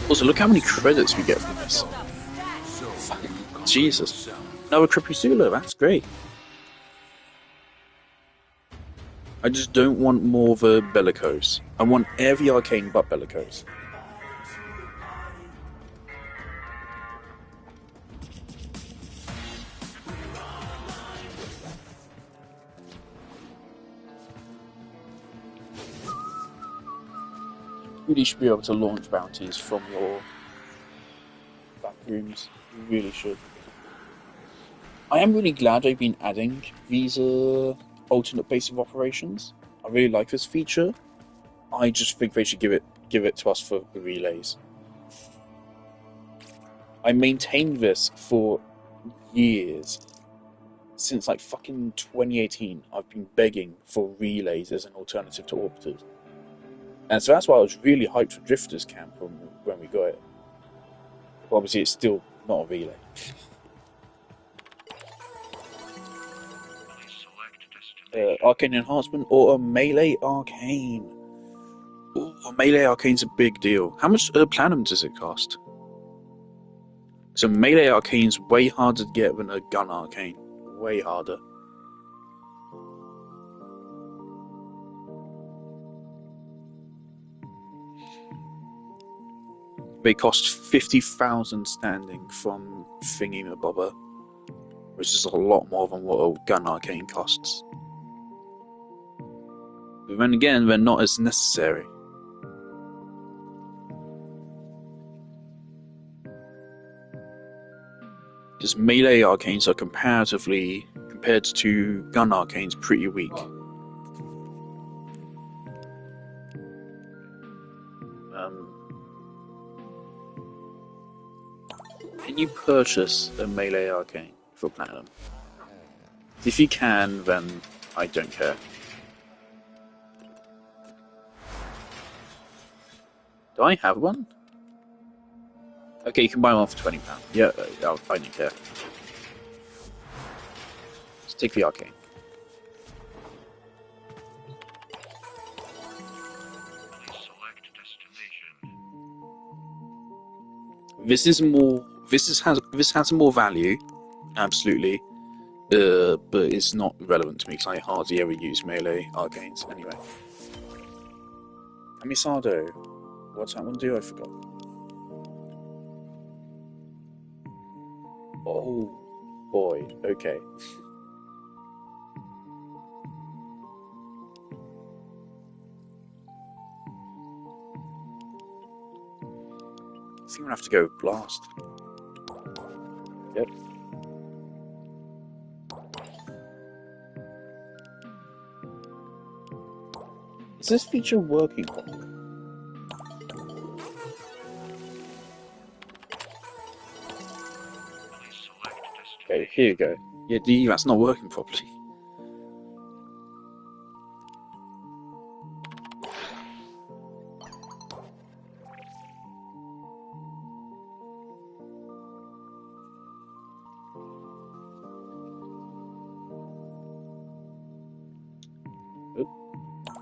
A: Also, look how many credits we get from this. Jesus. Another Crepuscular, that's great. I just don't want more of a Bellicose. I want every arcane but Bellicose. really should be able to launch bounties from your back rooms. You really should. I am really glad they've been adding these alternate base of operations. I really like this feature. I just think they should give it to us for the relays. I maintained this for years. Since like fucking 2018, I've been begging for relays as an alternative to orbiters. And so that's why I was really hyped for Drifter's Camp when we got it. But obviously it's still not a relay. Arcane Enhancement or a Melee Arcane. Ooh, a Melee Arcane's a big deal. How much Platinum does it cost? So Melee Arcane's way harder to get than a Gun Arcane. Way harder. They cost 50,000 standing from Thingy-mabobber, which is a lot more than what a Gun Arcane costs. But then again, they're not as necessary. Because Melee Arcanes are comparatively, compared to Gun Arcanes, pretty weak. Can you purchase a Melee Arcane for Platinum? If you can, then I don't care. Do I have one? Okay, you can buy one for £20. Yeah, I don't care. Let's take the Arcane. This has more value, absolutely, but it's not relevant to me because I hardly ever use Melee Arcanes anyway. Camisado, what's that one do? I forgot. Oh boy, okay. I think I'm gonna have to go Blast. Yep. Is this feature working? Okay, here you go. Yeah, that's not working properly.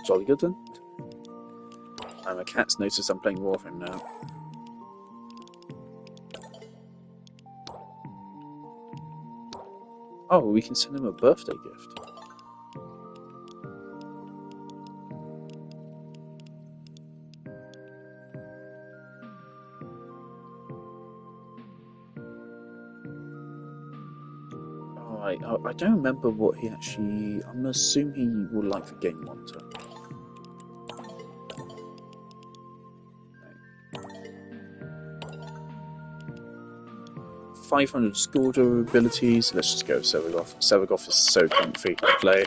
A: Jolly good then. My cat's noticed I'm playing Warframe now. Oh, we can send him a birthday gift. Oh, I don't remember what he actually... I'm going to assume he would like the game monitor. 500 score abilities. Let's just go with Sevagoth. Sevagoth is so comfy to play.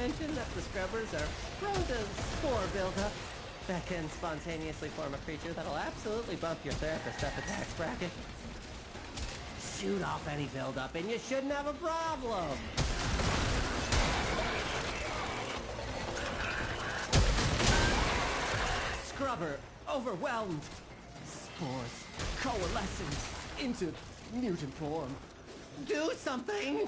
D: mention that the scrubbers are prone to spore buildup that can spontaneously form a creature that'll absolutely bump your therapist up a tax bracket. Shoot off any buildup and you shouldn't have a problem. Scrubber overwhelmed. Spores coalescing into mutant form. Do something!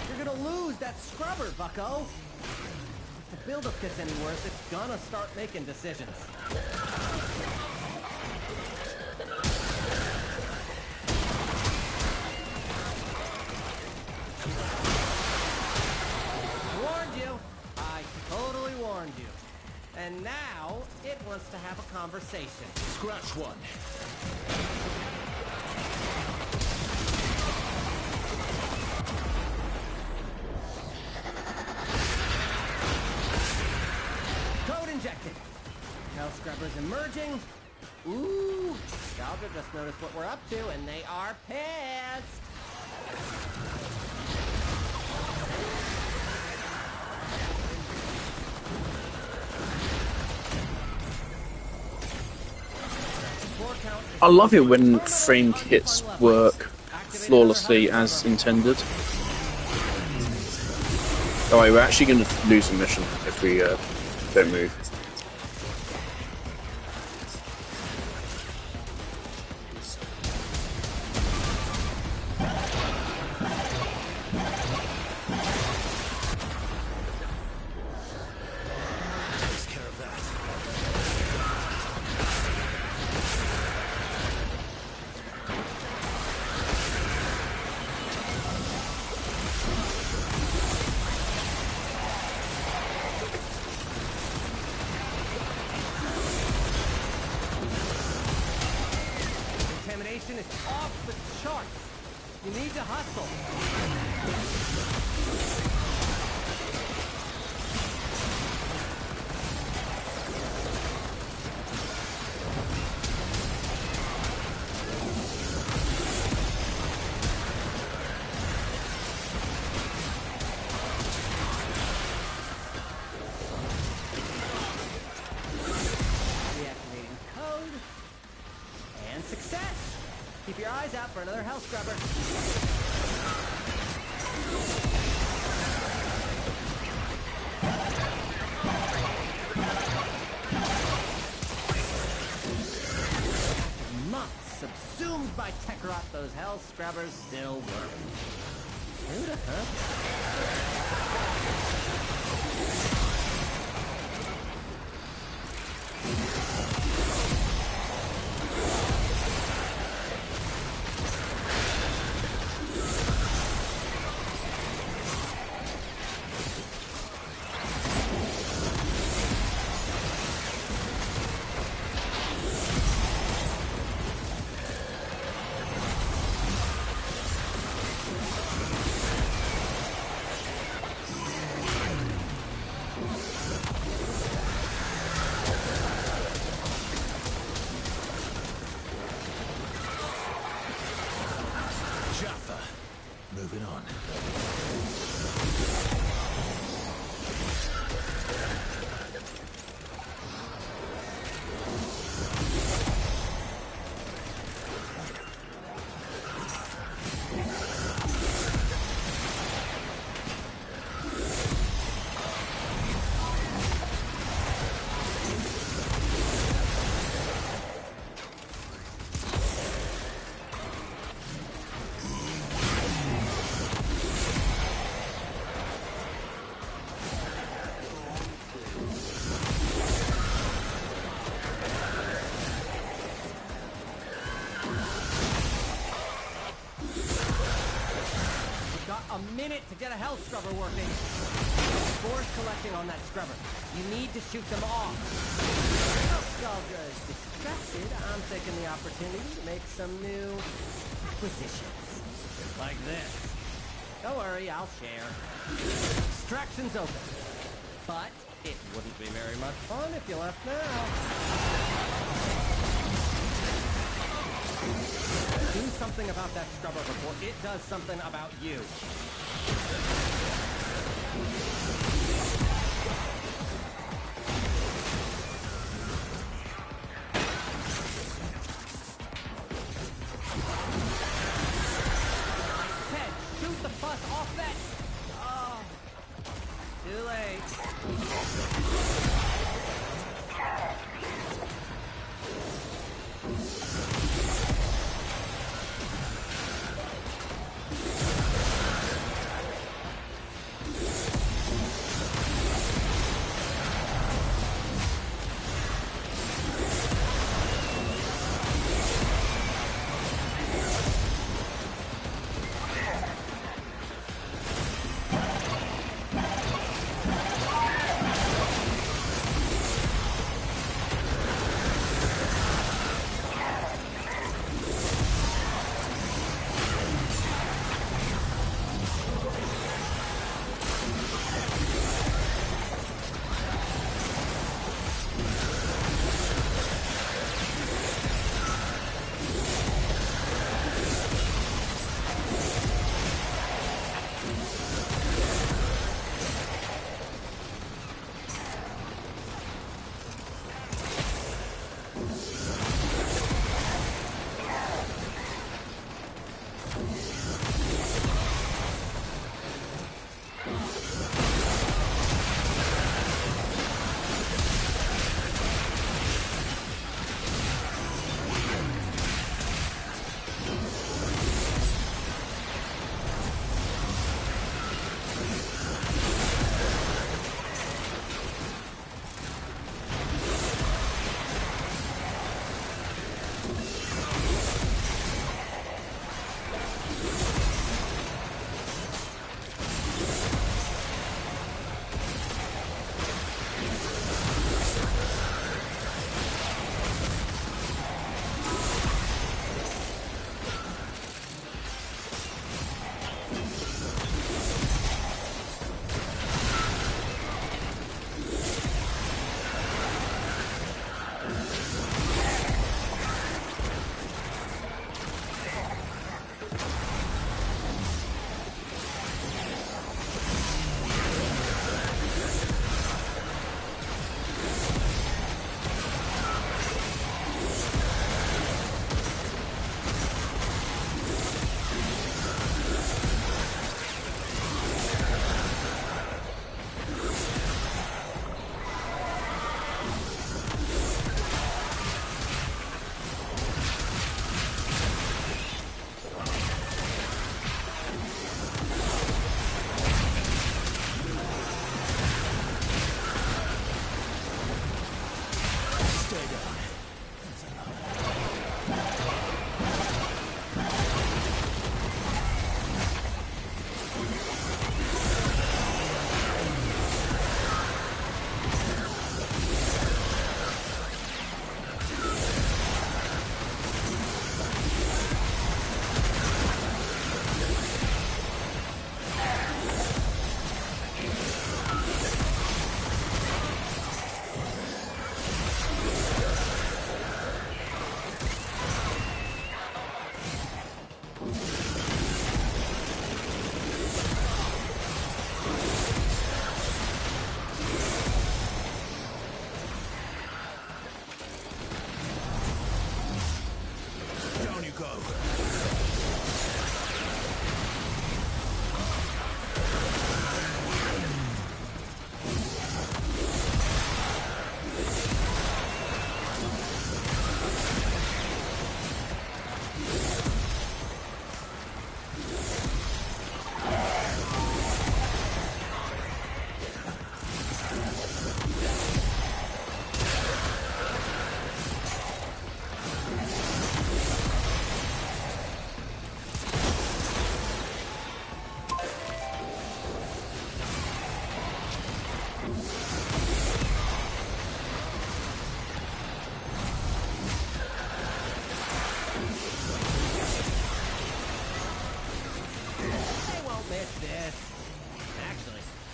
D: You're gonna lose that scrubber, bucko! If the buildup gets any worse, it's gonna start making decisions. Warned you! I totally warned you. And now, it wants to have a conversation.
F: Scratch one.
D: Code injected. Hell Scrubber's emerging. Ooh, Nostalgia just noticed what we're up to, and they are pissed.
A: I love it when frame kits work flawlessly as intended. Alright, we're actually going to lose the mission if we don't move.
D: Contamination is off the charts. You need to hustle. Reactivating code. And success! Keep your eyes out for another hell scrubber. Months subsumed by tech rot, those hell scrubbers still work. Who'da, huh?
F: Jaffa. Moving on.
D: A minute to get a hell scrubber working. Spores collecting on that scrubber. You need to shoot them off. Nostalgia is distracted. I'm taking the opportunity to make some new acquisitions. Like this. Don't worry, I'll share. Extraction's open. But it wouldn't be very much fun if you left now. Do something about that scrubber before it does something about you. Ted, shoot the bus off that... Oh, too late.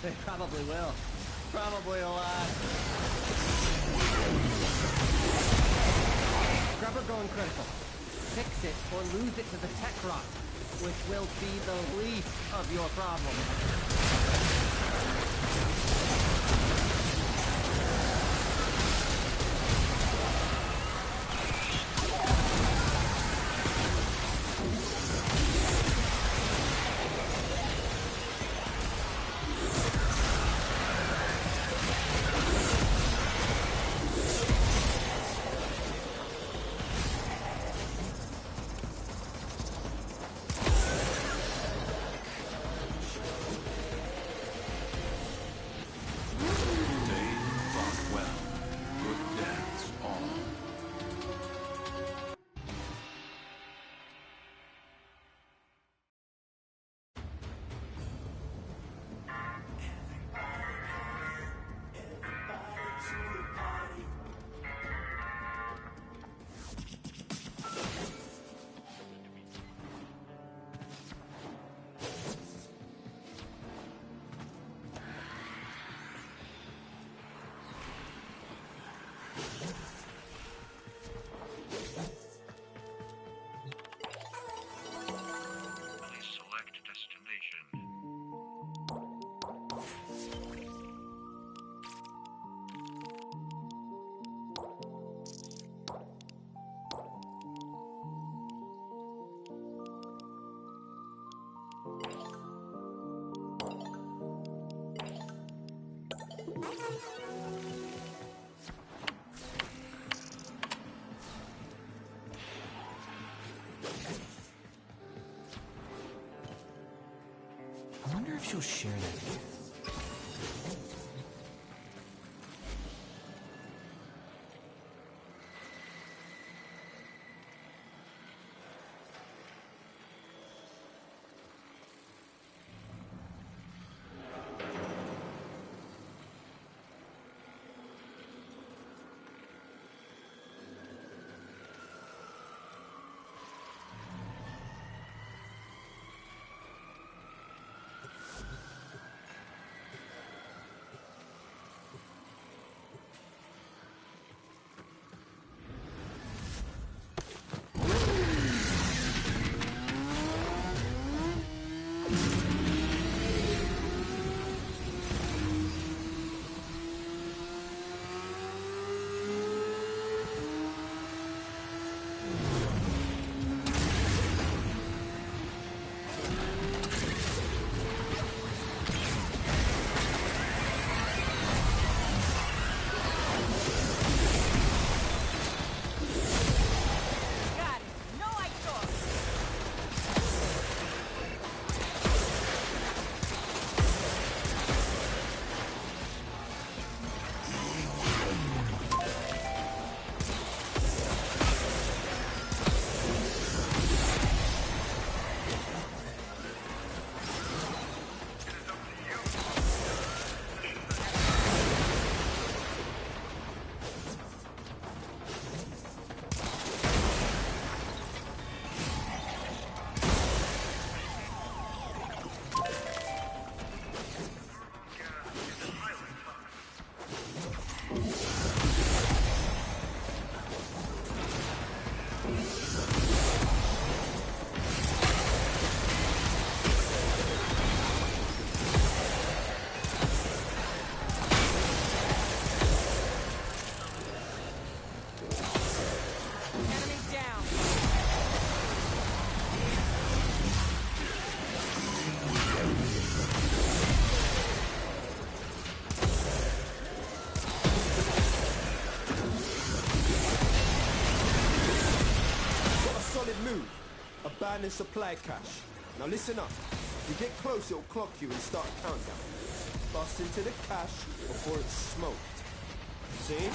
D: They probably will. Probably a lot. Scrubber going critical. Fix it or lose it to the tech rot, which will be the least of your problem.
G: I wonder if she'll share that gift.
C: Abandoned supply cache. Now listen up. If you get close, it'll clock you and start a countdown. Bust into the cache before it's smoked. See?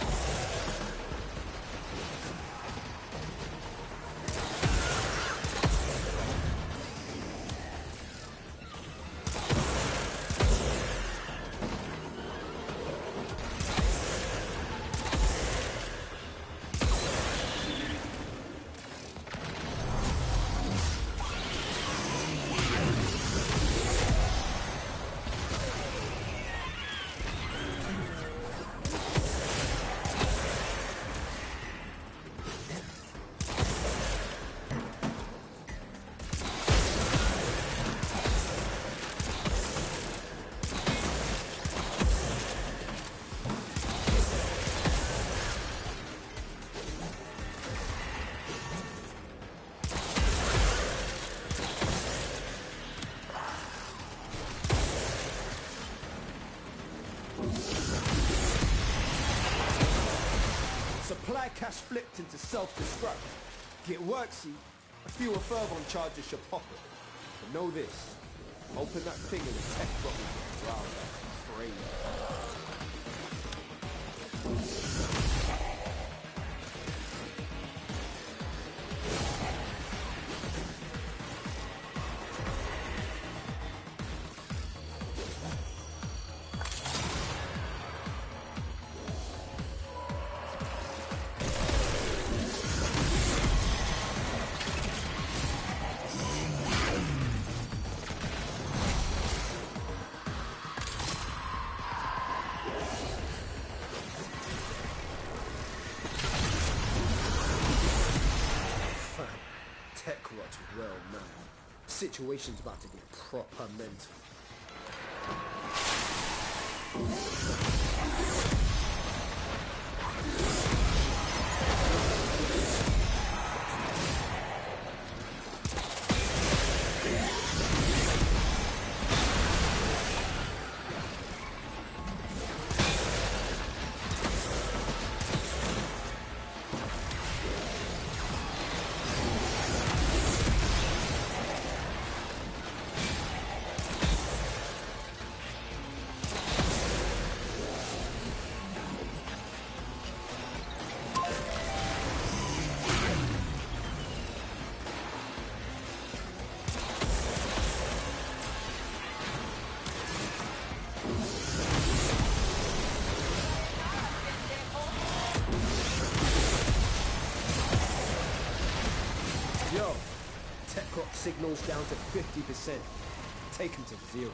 C: cache flipped into self-destruct. Get work, see? A few Fervon charges should pop it. But know this. Open that thing and the tech drop will get drowned like crazy. Well, man. Situation's about to get proper mental. Yo, tech rock signals down to 50%. Take him to 0.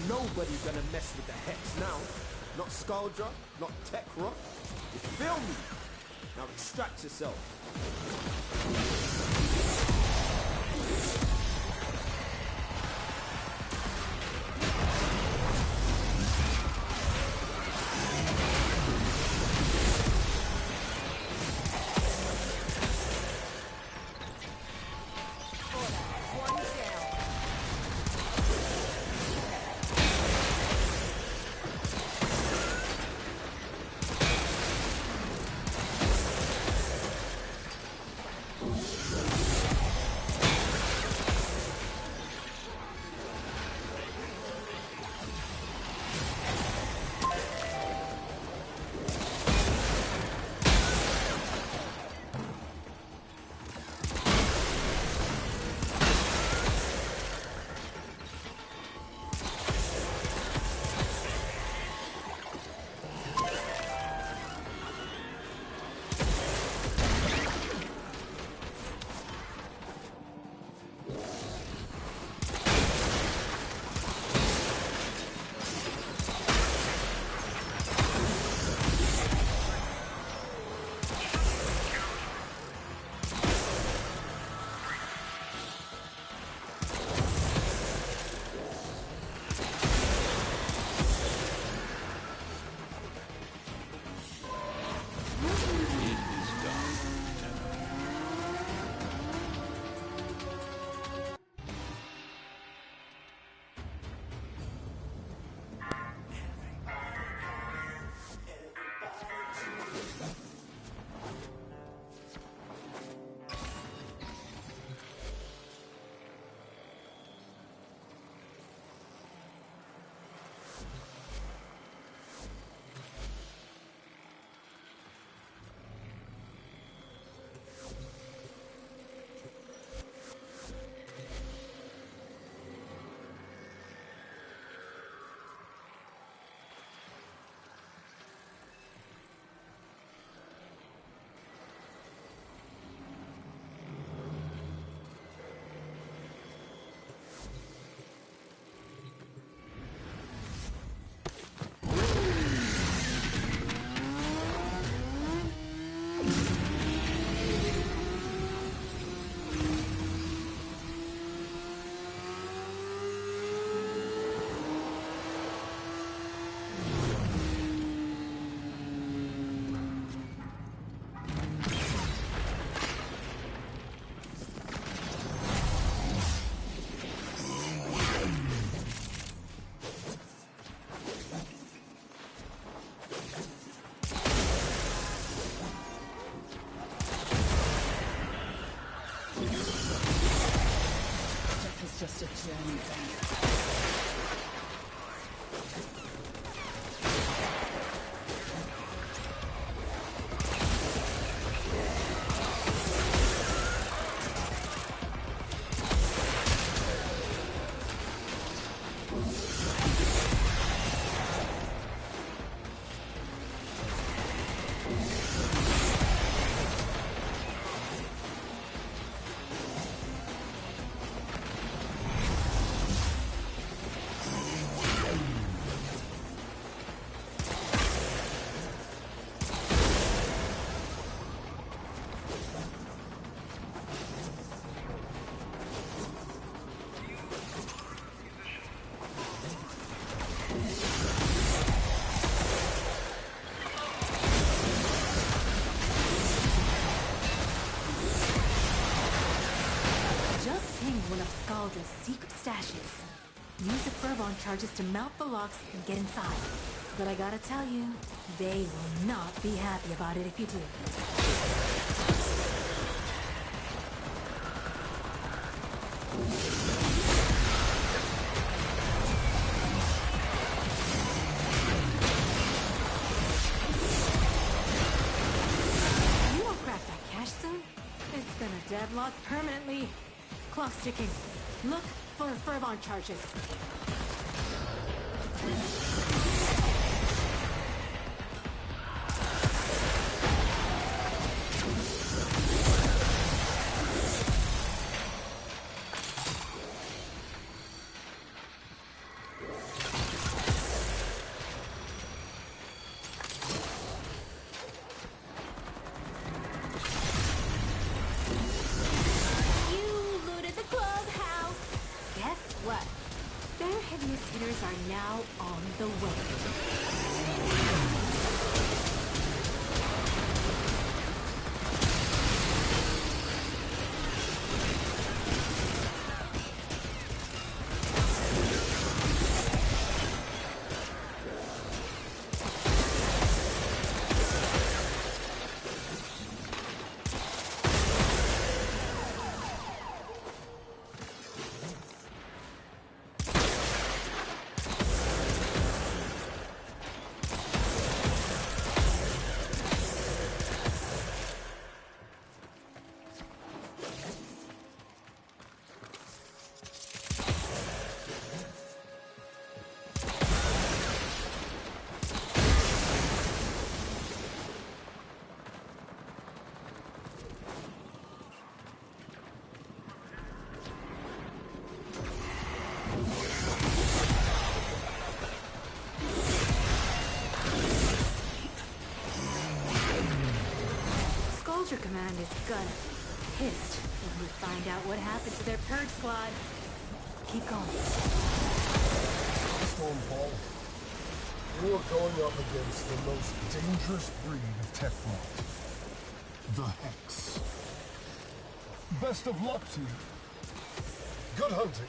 C: Nobody's gonna mess with the Hex now. Not Scaldra, not Tech Rock. You feel me? Now extract yourself.
B: It's just a journey thing.
E: Secret stashes. Use the Furbon charges to mount the locks and get inside. But I gotta tell you, they will not be happy about it if you do. You don't crack that cache soon, it's gonna deadlock permanently. Clock's ticking. Look for Furbon charges. Hitters are now on the way. Soldier Command is gonna be pissed when we find out what happened to their purge squad. Keep going.
H: Stormfall, you are going up against the most dangerous breed of Teflon. The Hex. Best of luck to you. Good hunting.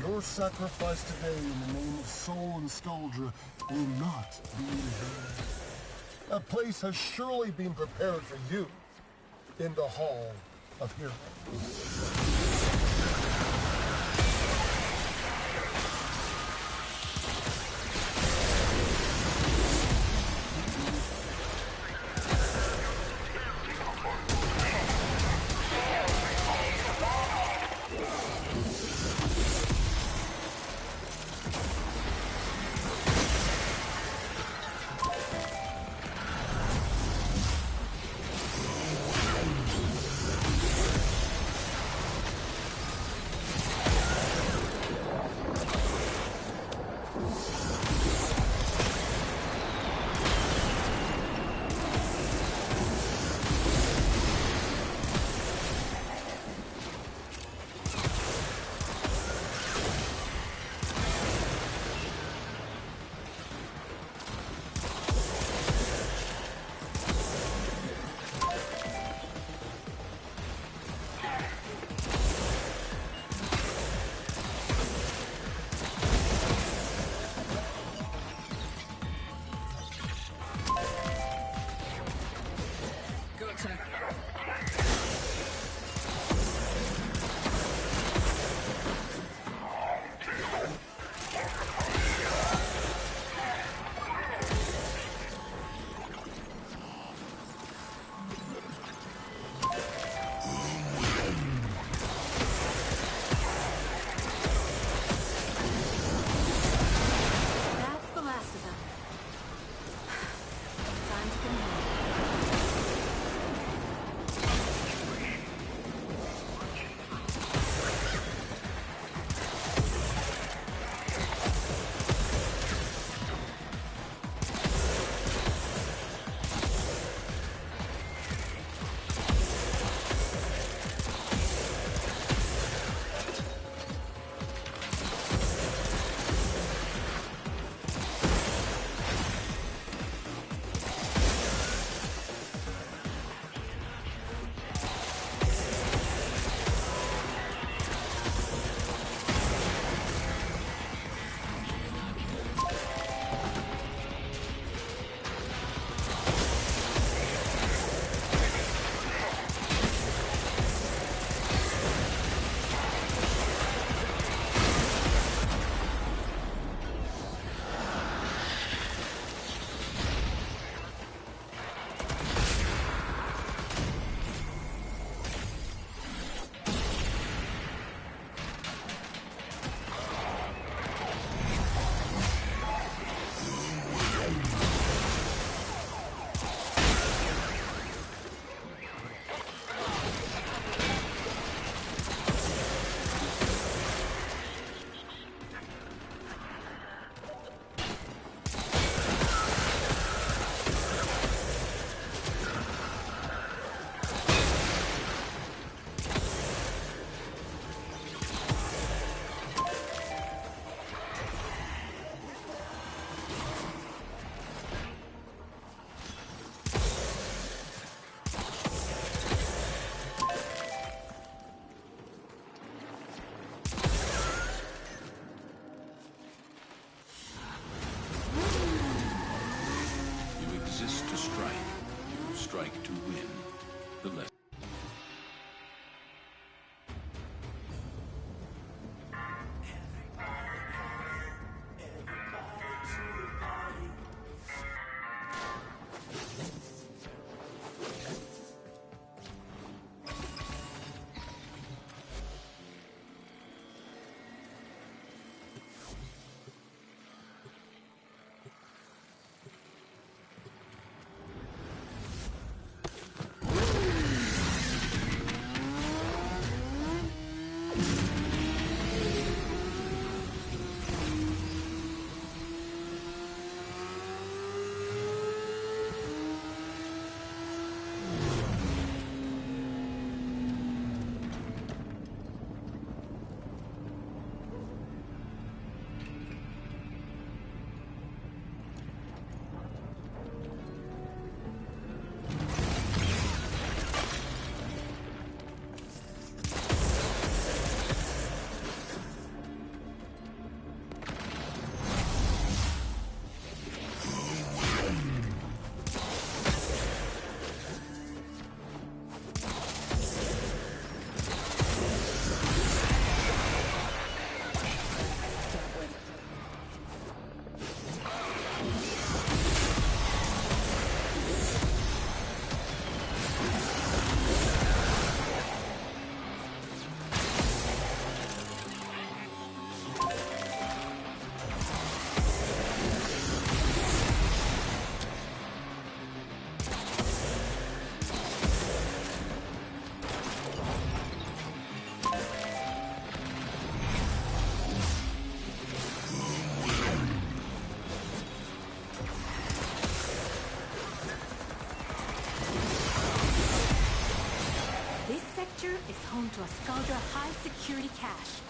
H: Your sacrifice today in the name of soul and nostalgia will not be in vain. A place has surely been prepared for you in the Hall of Heroes.
E: home to a Scaldra high-security cache.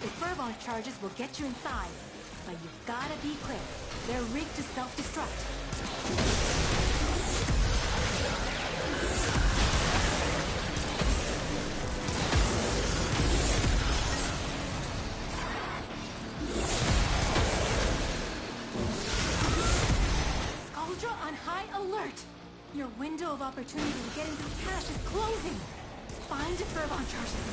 E: The Fervon charges will get you inside, but you've gotta be quick. They're rigged to self-destruct. On high alert! Your window of opportunity to get into the cache is closing! Find Fervon charges.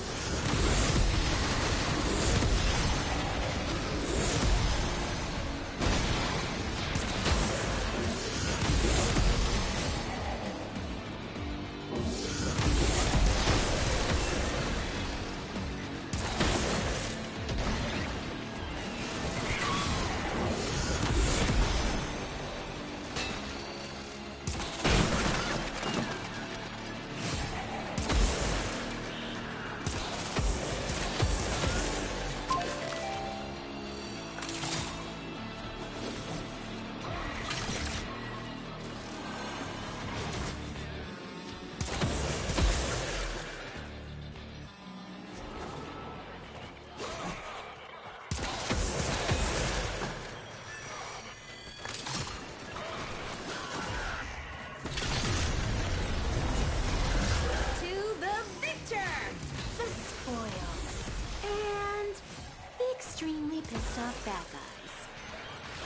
E: Pissed off bad guys.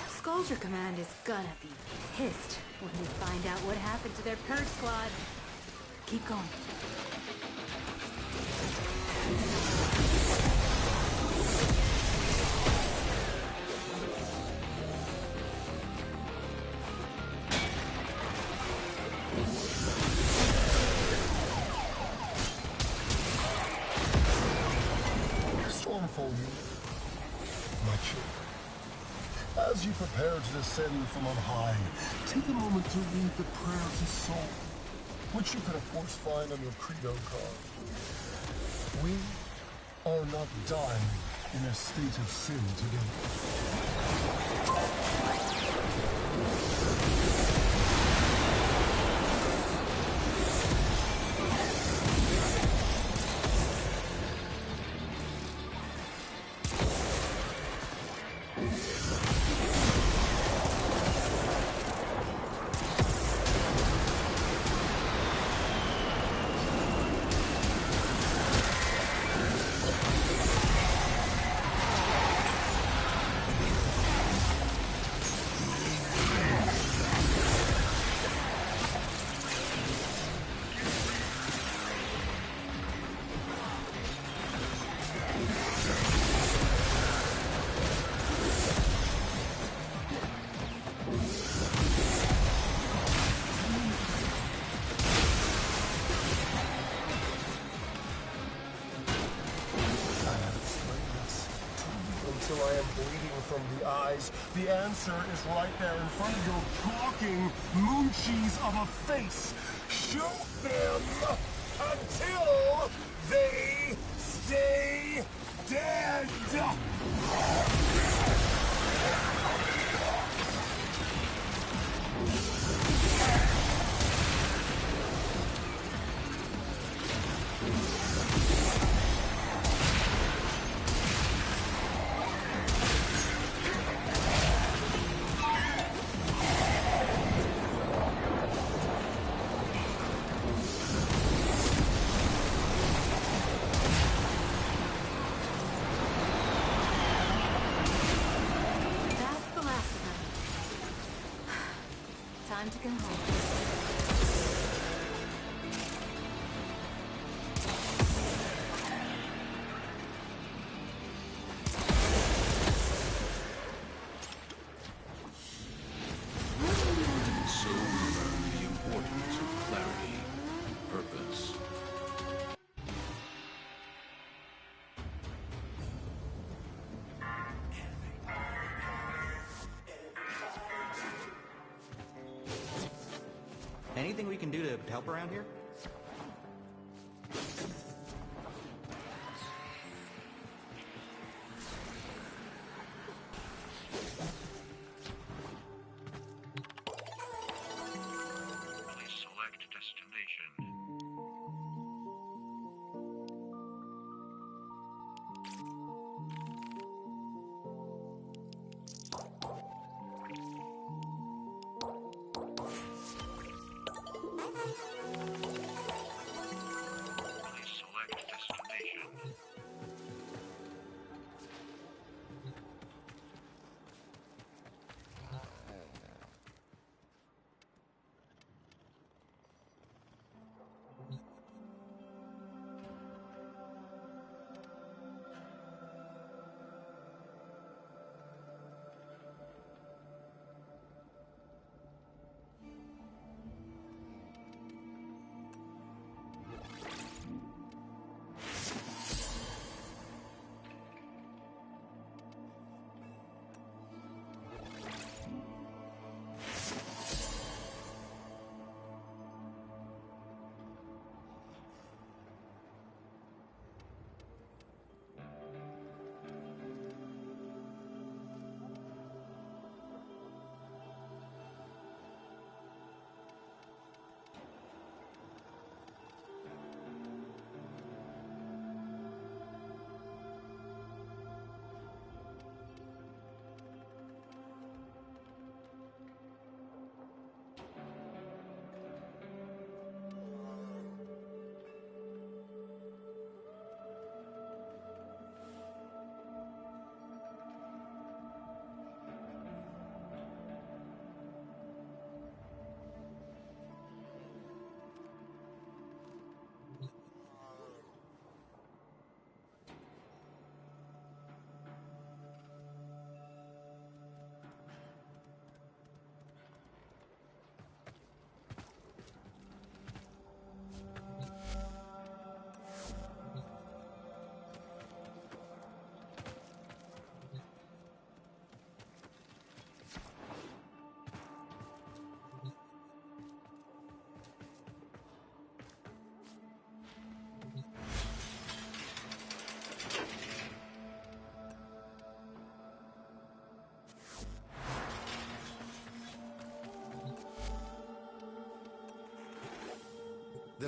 E: Scaldra Command is gonna be pissed when they find out what happened to their purge squad. Keep going.
H: Stormfall, my children. As you prepare to descend from on high, take a moment to read the prayer to soul, which you can of course find on your credo card. We are not dying in a state of sin together. Until I am bleeding from the eyes. The answer is right there in front of your gawking moon cheese of a face. Shoot them until they stay dead.
E: Time to go home.
F: So we learn the importance of clarity, purpose.
G: Anything we can do to help around here?
F: Please select destination.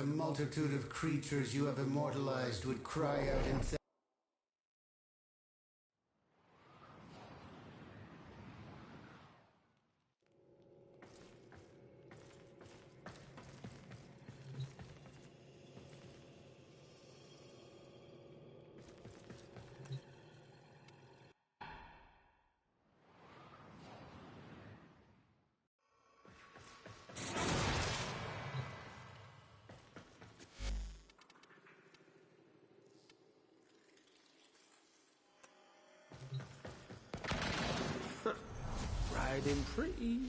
I: the multitude of creatures you have immortalized would cry out in
C: Riding pretty.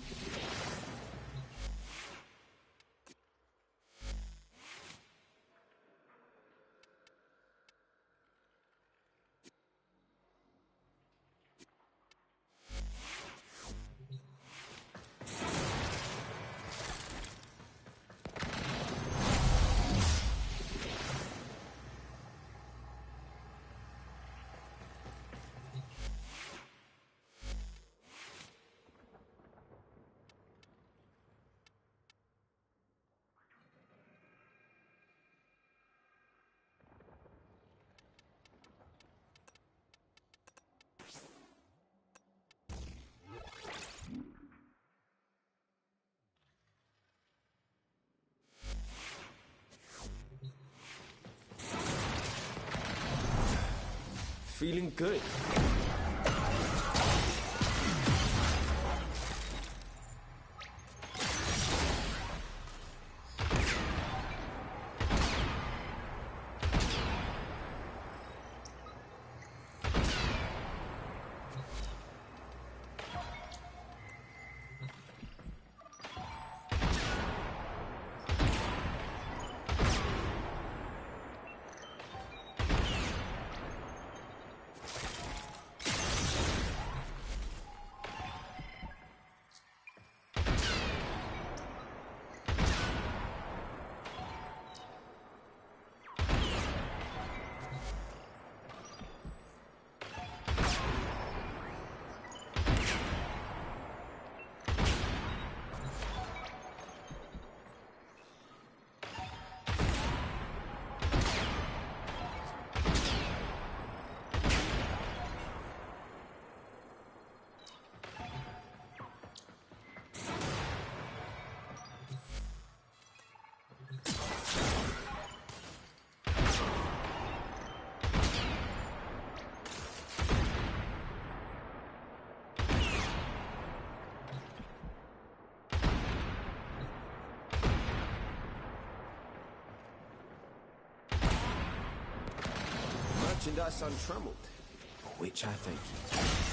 C: Feeling good. Merchandise untrammeled, for which I thank you.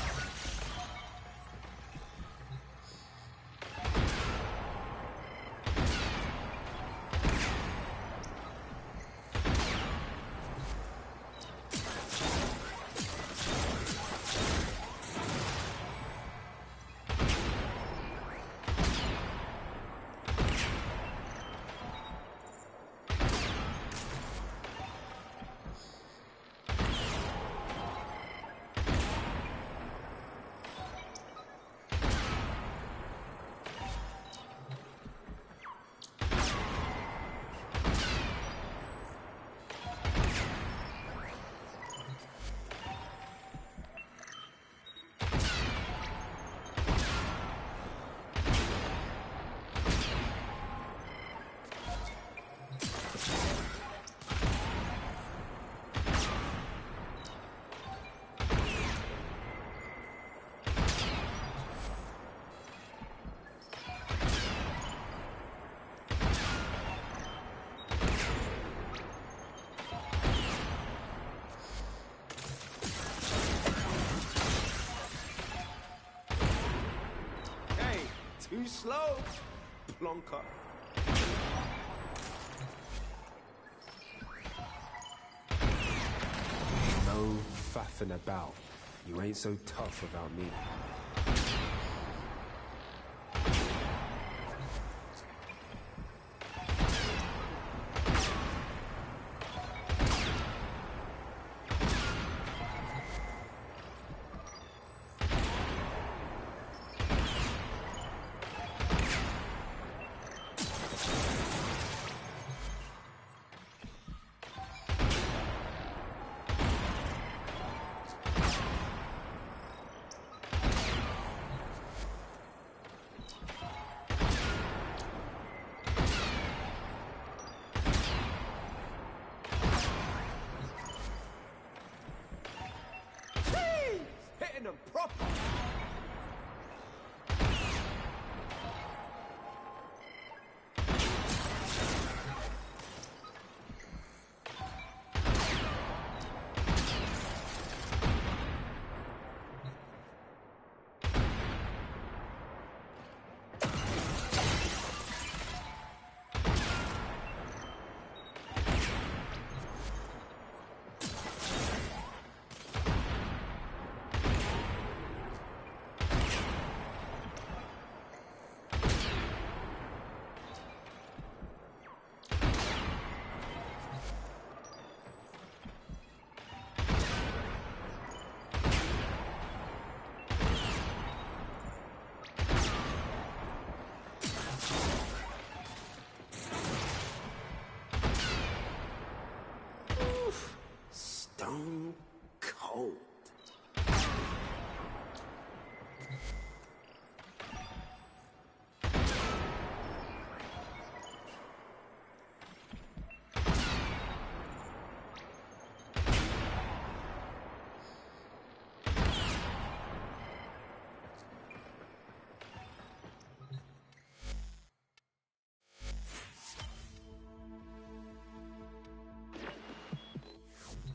C: Too slow, plonker. No faffing about. You ain't so tough without me. proper. Stone cold.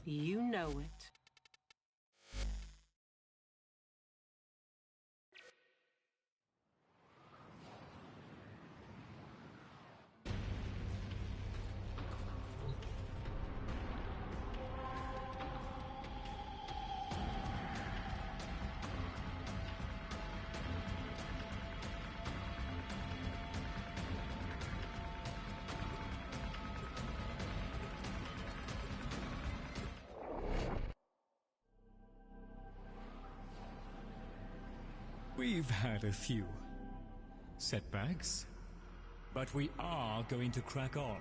J: You know it.
K: We've had a few setbacks, but we are going to crack on.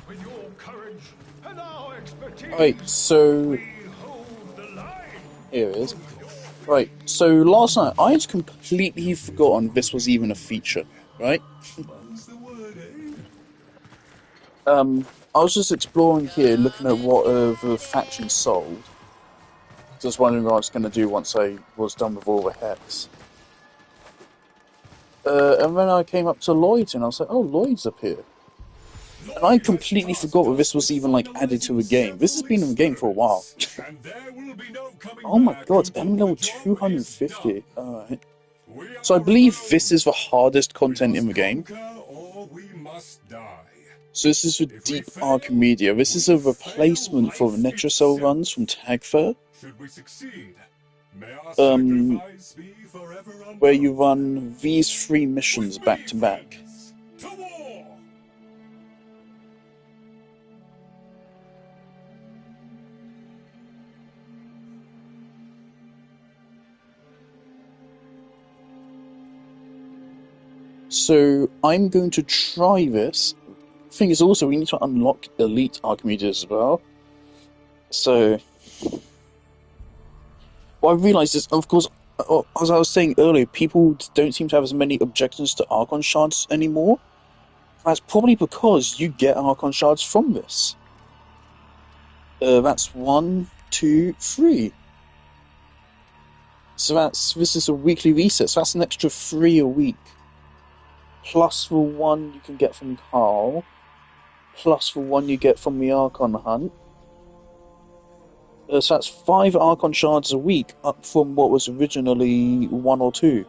L: With your courage and our expertise,
A: Right, so
L: we hold the line.
A: here it is. Right, so last night I had completely forgotten this was even a feature, right? I was just exploring here, looking at what the factions sold. Just wondering what I was going to do once I was done with all the hex. And then I came up to Lloyd's and I was like, oh, Lloyd's up here. And I completely forgot that this was even, like, added to the game. This has been in the game for a while. Oh my god, enemy level 250. Alright. So I believe this is the hardest content in the game. So this is the Deep Archimedia. This is a replacement for the Netracell runs from Tagfer. Where you run these 3 missions back to back. So I'm going to try this. Thing is also we need to unlock Elite Archimedes as well. So what I realised is, of course, as I was saying earlier, people don't seem to have as many objections to Archon shards anymore. That's probably because you get Archon shards from this. That's 1, 2, 3. So this is a weekly reset, so that's an extra 3 a week. Plus the 1 you can get from Carl. Plus the 1 you get from the Archon hunt. So that's 5 Archon shards a week, up from what was originally 1 or 2.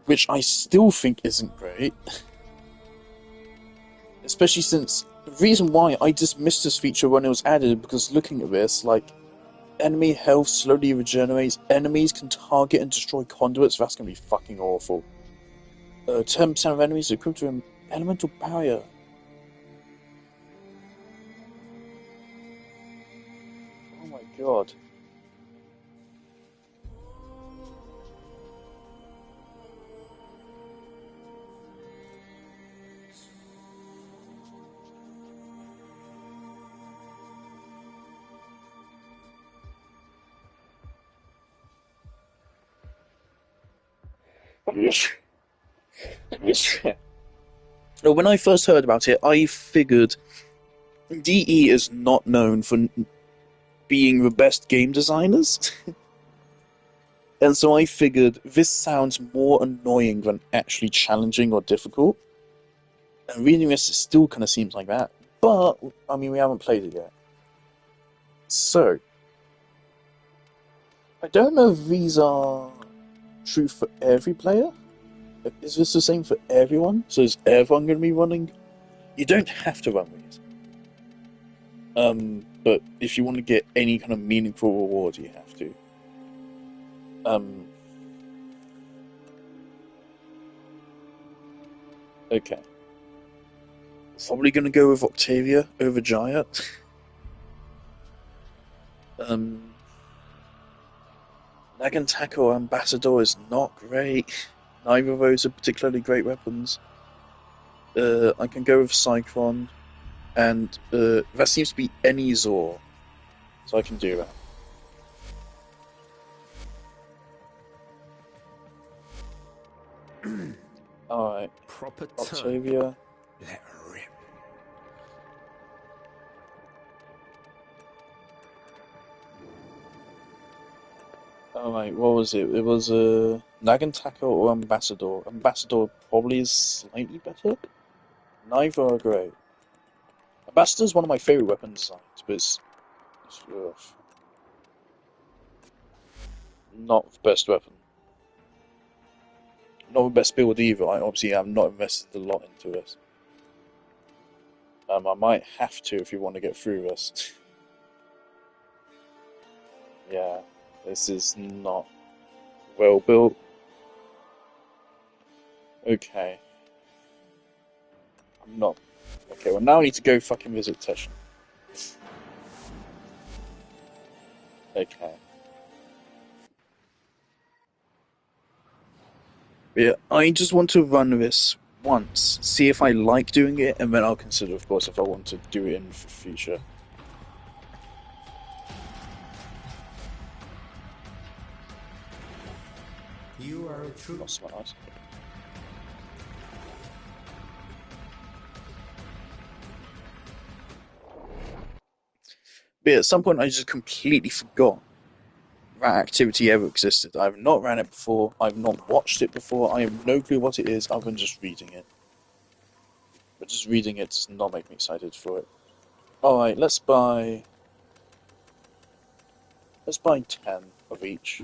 A: Which I still think isn't great. Especially since the reason why I dismissed this feature when it was added, because looking at this, like, enemy health slowly regenerates, enemies can target and destroy conduits, that's gonna be fucking awful. 10% of enemies are equipped to an elemental barrier. Oh my god. When I first heard about it, I figured DE is not known for being the best game designers. And so I figured this sounds more annoying than actually challenging or difficult. And reading this, it still kind of seems like that. But, I mean, we haven't played it yet. So, I don't know if these are true for every player. Is this the same for everyone? So is everyone going to be running? You don't have to run these. But if you want to get any kind of meaningful reward, you have to. Okay. Probably going to go with Octavia over Jaya. Nagantaka or Ambassador is not great. Neither of those are particularly great weapons. I can go with Cyclone, and that seems to be any Zor, so I can do that. Alright.
C: Proper
A: Octavia.
C: Let her rip.
A: Alright, what was it? It was Nagantaka or Ambassador. Ambassador probably is slightly better. Neither are great. Ambassador is one of my favourite weapon designs, but it's not the best weapon. Not the best build either. I obviously have not invested a lot into this. I might have to if you want to get through this. Yeah, this is not well built. Okay. I'm not. Okay, well now I need to go fucking visit Teshin. Okay. Yeah, I just want to run this once, see if I like doing it, and then I'll consider, of course, if I want to do it in the future.
I: You are a true.
A: Not smart. But at some point, I just completely forgot that activity ever existed. I've not ran it before. I've not watched it before. I have no clue what it is other than just reading it. But just reading it does not make me excited for it. Alright, let's buy 10 of each.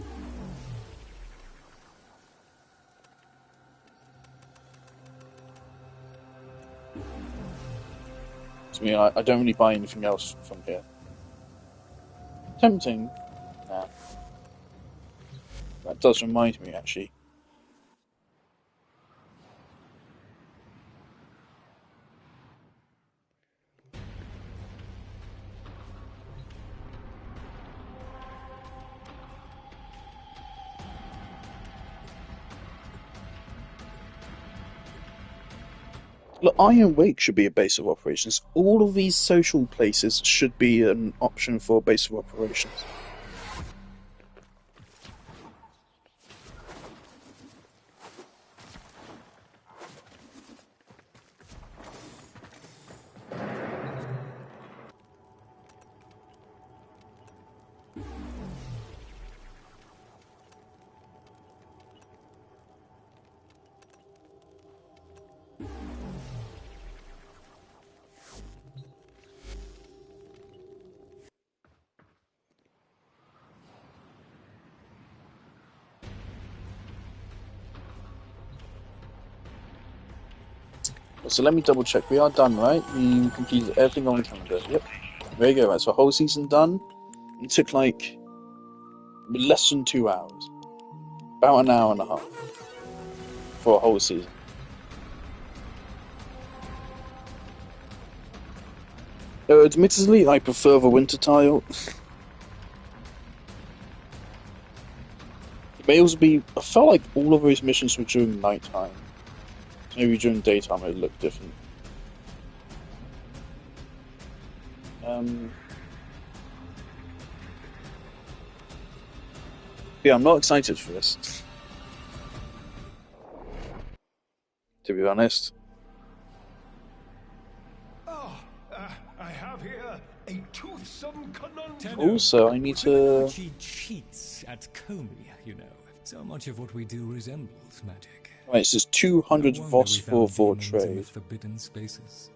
A: To me, I don't really buy anything else from here. Tempting? Nah. That does remind me, actually. Look, Iron Wake should be a base of operations. All of these social places should be an option for a base of operations. So let me double check. We are done, right? We completed everything on the calendar. Yep. There you go, right? So whole season done. It took like less than 2 hours. About an hour and a half. For a whole season. Admittedly, I prefer the winter tile. It may also be... I felt like all of those missions were during nighttime. Maybe during daytime it looked different. Yeah, I'm not excited for this. To be honest.
L: I have here a toothsome conundrum.
A: Also, I need to...
K: cheats at Comey, you know. So much of what we do resembles magic.
A: Right, it says 200 phosphor for trade.
K: Forbidden spaces.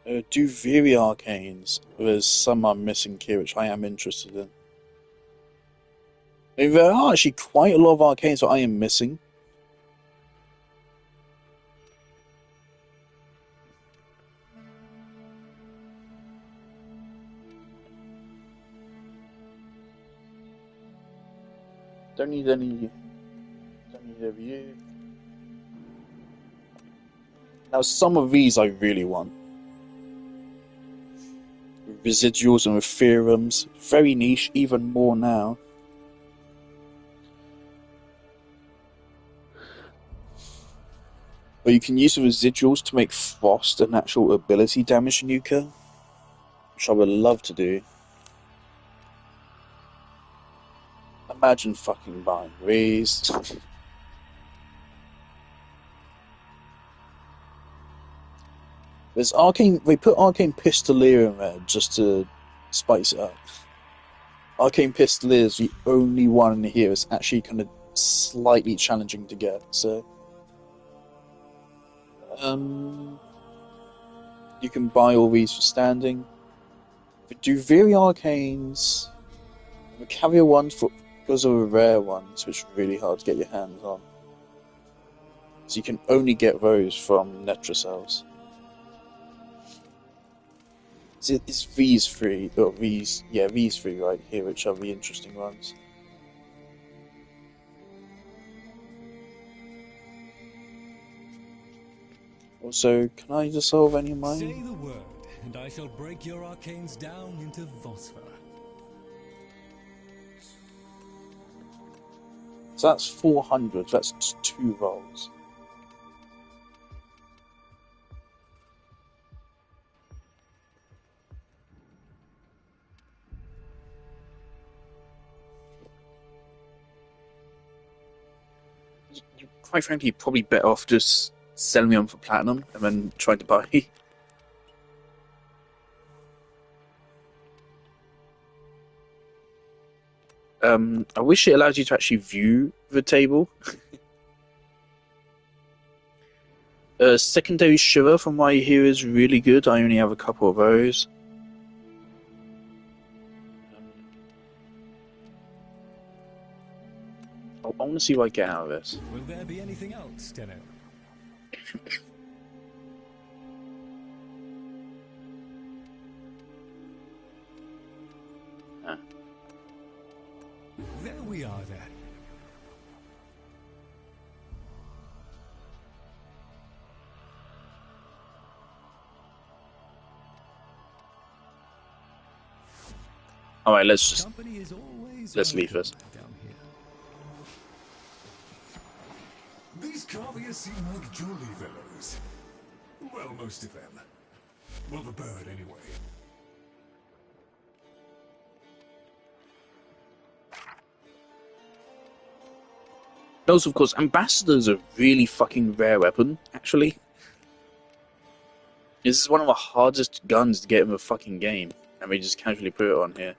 A: Do very arcanes. There's some I'm missing here, which I am interested in. I mean, there are actually quite a lot of arcanes that I am missing. Don't need any of you. Now, some of these I really want. Residuals and theorems. Very niche, even more now. But you can use the residuals to make Frost an actual ability damage nuker. Which I would love to do. Imagine fucking buying these. There's arcane. They put arcane pistolier in there just to spice it up. Arcane pistolier is the only one in here that's actually kind of slightly challenging to get. So, you can buy all these for standing. We do very arcanes. We carry a one for because of the rare ones, which are really hard to get your hands on. So you can only get those from Netra cells. It's these three, or these three right here, which are the interesting ones. Also, can I dissolve any of mine?
K: Say the word, and I shall break your arcanes down into phosphor.
A: So that's 400, that's 2 rolls. Quite frankly, you're probably better off just selling me on for platinum and then trying to buy. I wish it allowed you to actually view the table. Secondary Shiver, from what I hear, is really good. I only have a couple of those. I want to see what I get out of this.
K: Will there be anything else, Tenno? There we are then.
A: Alright, let's leave this.
L: These carviers seem like jolly fellows. Well, most of them. Well, the bird, anyway.
A: Those, of course, Ambassador's a really fucking rare weapon, actually. This is one of the hardest guns to get in the fucking game, and we just casually put it on here.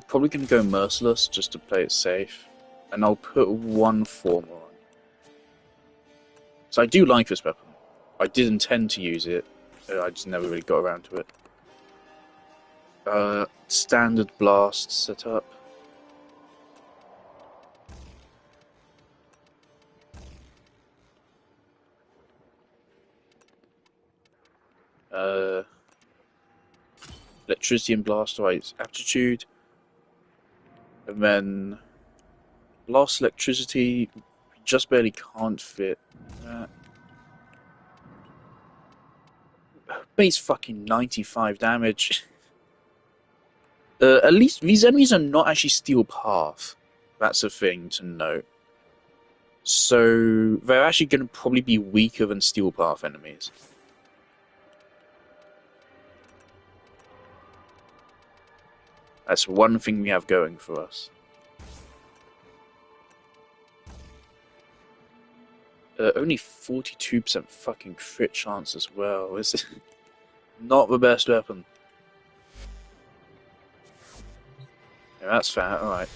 A: Probably gonna go Merciless, just to play it safe. And I'll put one Former on. So I do like this weapon. I did intend to use it, I just never really got around to it. Standard Blast setup. Electricity and Blast right, aptitude. And then Blast Electricity just barely can't fit. Base fucking 95 damage. At least these enemies are not actually Steel Path. That's a thing to note. So they're actually going to probably be weaker than Steel Path enemies. That's one thing we have going for us. Only 42% fucking crit chance as well. It's not the best weapon. Yeah, that's fair, alright.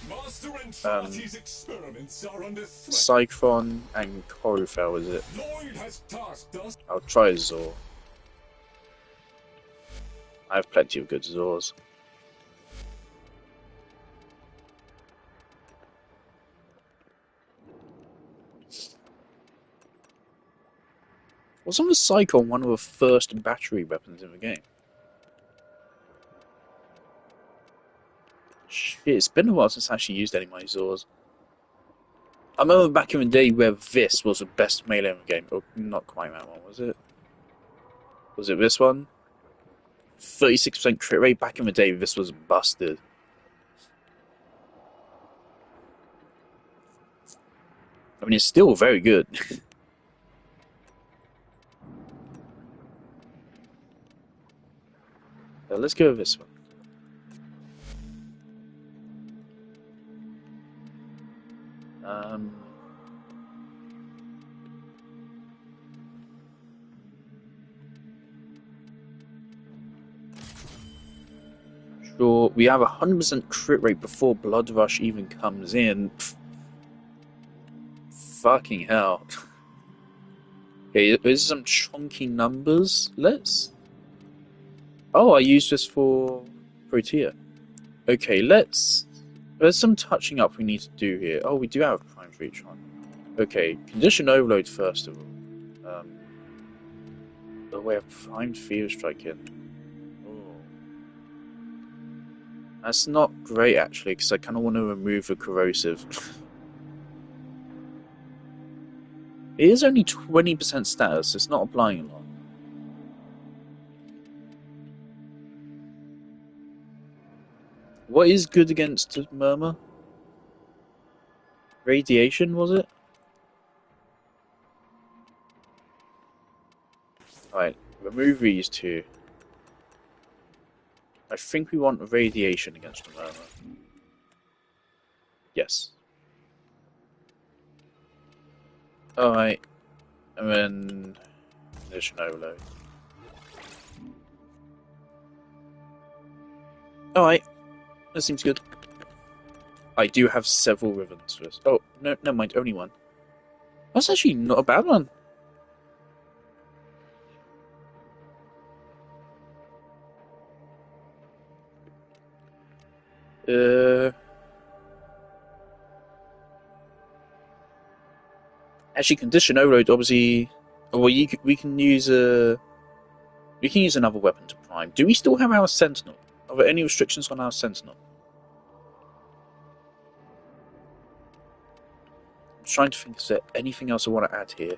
A: Cyclone and Corufel, is it? I'll try Zor. I have plenty of good Zors. Wasn't the Cyclone one of the first battery weapons in the game? Shit, it's been a while since I actually used any of my Zors. I remember back in the day where this was the best melee in the game. Oh, not quite that one, was it? Was it this one? 36% crit rate. Back in the day, this was busted. I mean, it's still very good. Let's go with this one. Sure, we have 100% crit rate before Blood Rush even comes in. Pfft. Fucking hell. Okay, there's some chunky numbers. Let's... Oh, I used this for Protea. Okay, let's... There's some touching up we need to do here. Oh, we do have Prime for each one. Okay, Condition Overload first of all. Oh, we have Primed Fear Strike in. Oh. That's not great actually, because I kind of want to remove the Corrosive. It is only 20% status, it's not applying a lot. What is good against Murmur? Radiation, was it? Alright, remove these two. I think we want radiation against the Murmur. Yes. Alright. And then... Condition Overload. Alright. That seems good. I do have several ribbons for this. Oh, no, never mind, only one. That's actually not a bad one. Actually, condition overload. Obviously, well, we can use another weapon to prime. Do we still have our sentinel? Are there any restrictions on our sentinel? I'm trying to think. Is there anything else I want to add here?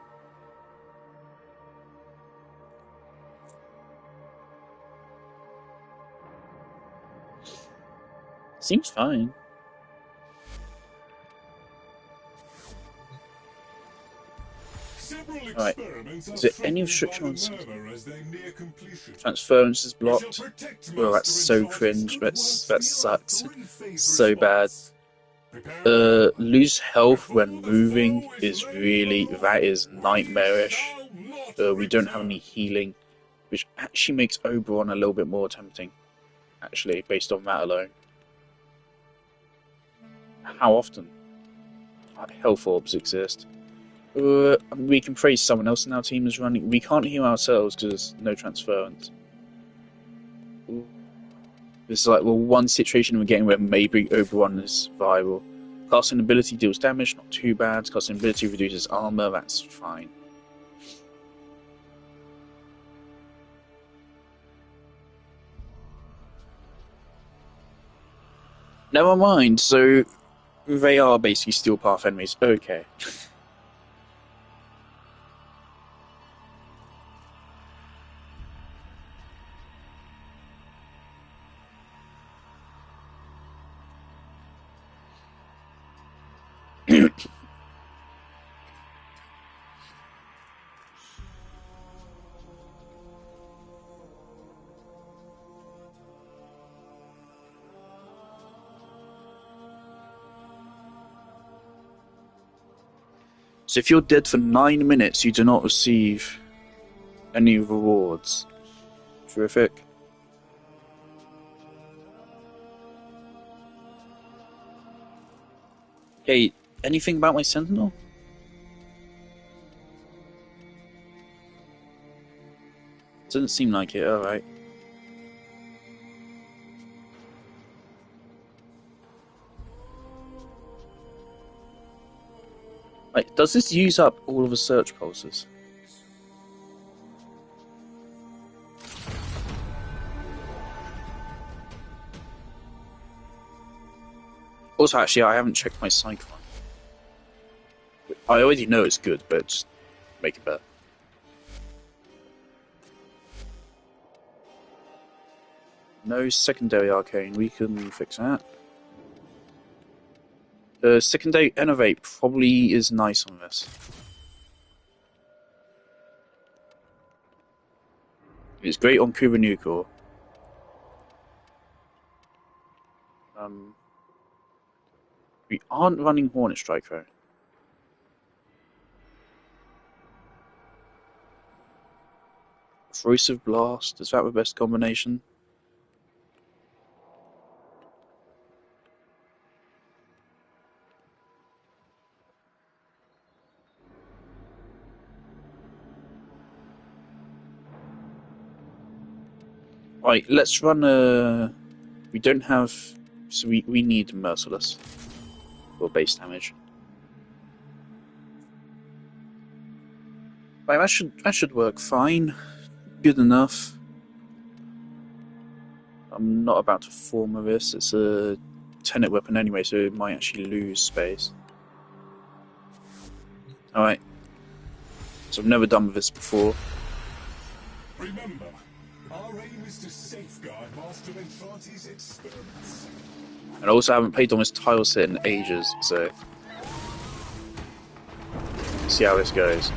A: Seems fine. Alright. Is there any restriction on transference is blocked? Oh, that's so cringe. That sucks. So bad. Lose health when moving is that is nightmarish. We don't have any healing, which actually makes Oberon a little bit more tempting. Actually, based on that alone. How often? Health orbs exist. We can praise someone else in our team is running. We can't heal ourselves because there's no transference. This is like, well, one situation we're getting where maybe Oberon is viable. Casting ability deals damage, not too bad. Casting ability reduces armor, that's fine. Never mind, so they are basically Steel Path enemies. Okay. So if you're dead for 9 minutes, you do not receive any rewards. Terrific. Hey, anything about my sentinel? Doesn't seem like it, alright. Like, does this use up all of the search pulses? Also, actually, I haven't checked my Cyclone. I already know it's good, but just make it better. No secondary arcane, we can fix that. Secondary innovate probably is nice on this. It's great on Kubernucore. We aren't running Hornet Strike though. Corrosive Blast, is that the best combination? Right, let's run a... We don't have... So we need Merciless for base damage. Right, that should work fine. Good enough. I'm not about to form with this. It's a tenet weapon anyway, so it might actually lose space. Alright. So I've never done with this before.
L: Remember, our aim is to safeguard Master Entrante's experiments.
A: And I also haven't played on this tile set in ages, so... see how this goes.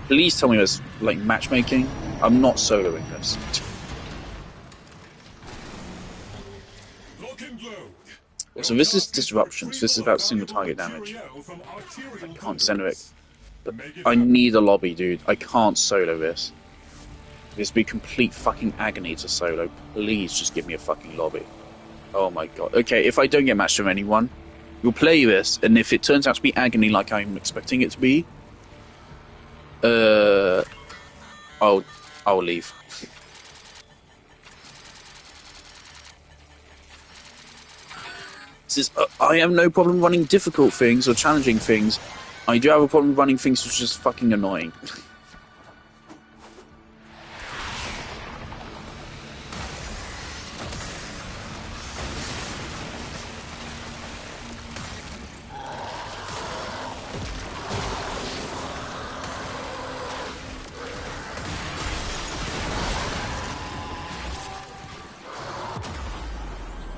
A: Please tell me there's, like, matchmaking. I'm not soloing this. So this is disruptions. This is about single target damage. I can't center it. But I need a lobby, dude. I can't solo this. This would be complete fucking agony to solo. Please just give me a fucking lobby. Oh my god. Okay, if I don't get matched with anyone, we'll play this, and if it turns out to be agony like I'm expecting it to be, I'll leave. Says, I have no problem running difficult things or challenging things. I do have a problem running things which are just fucking annoying.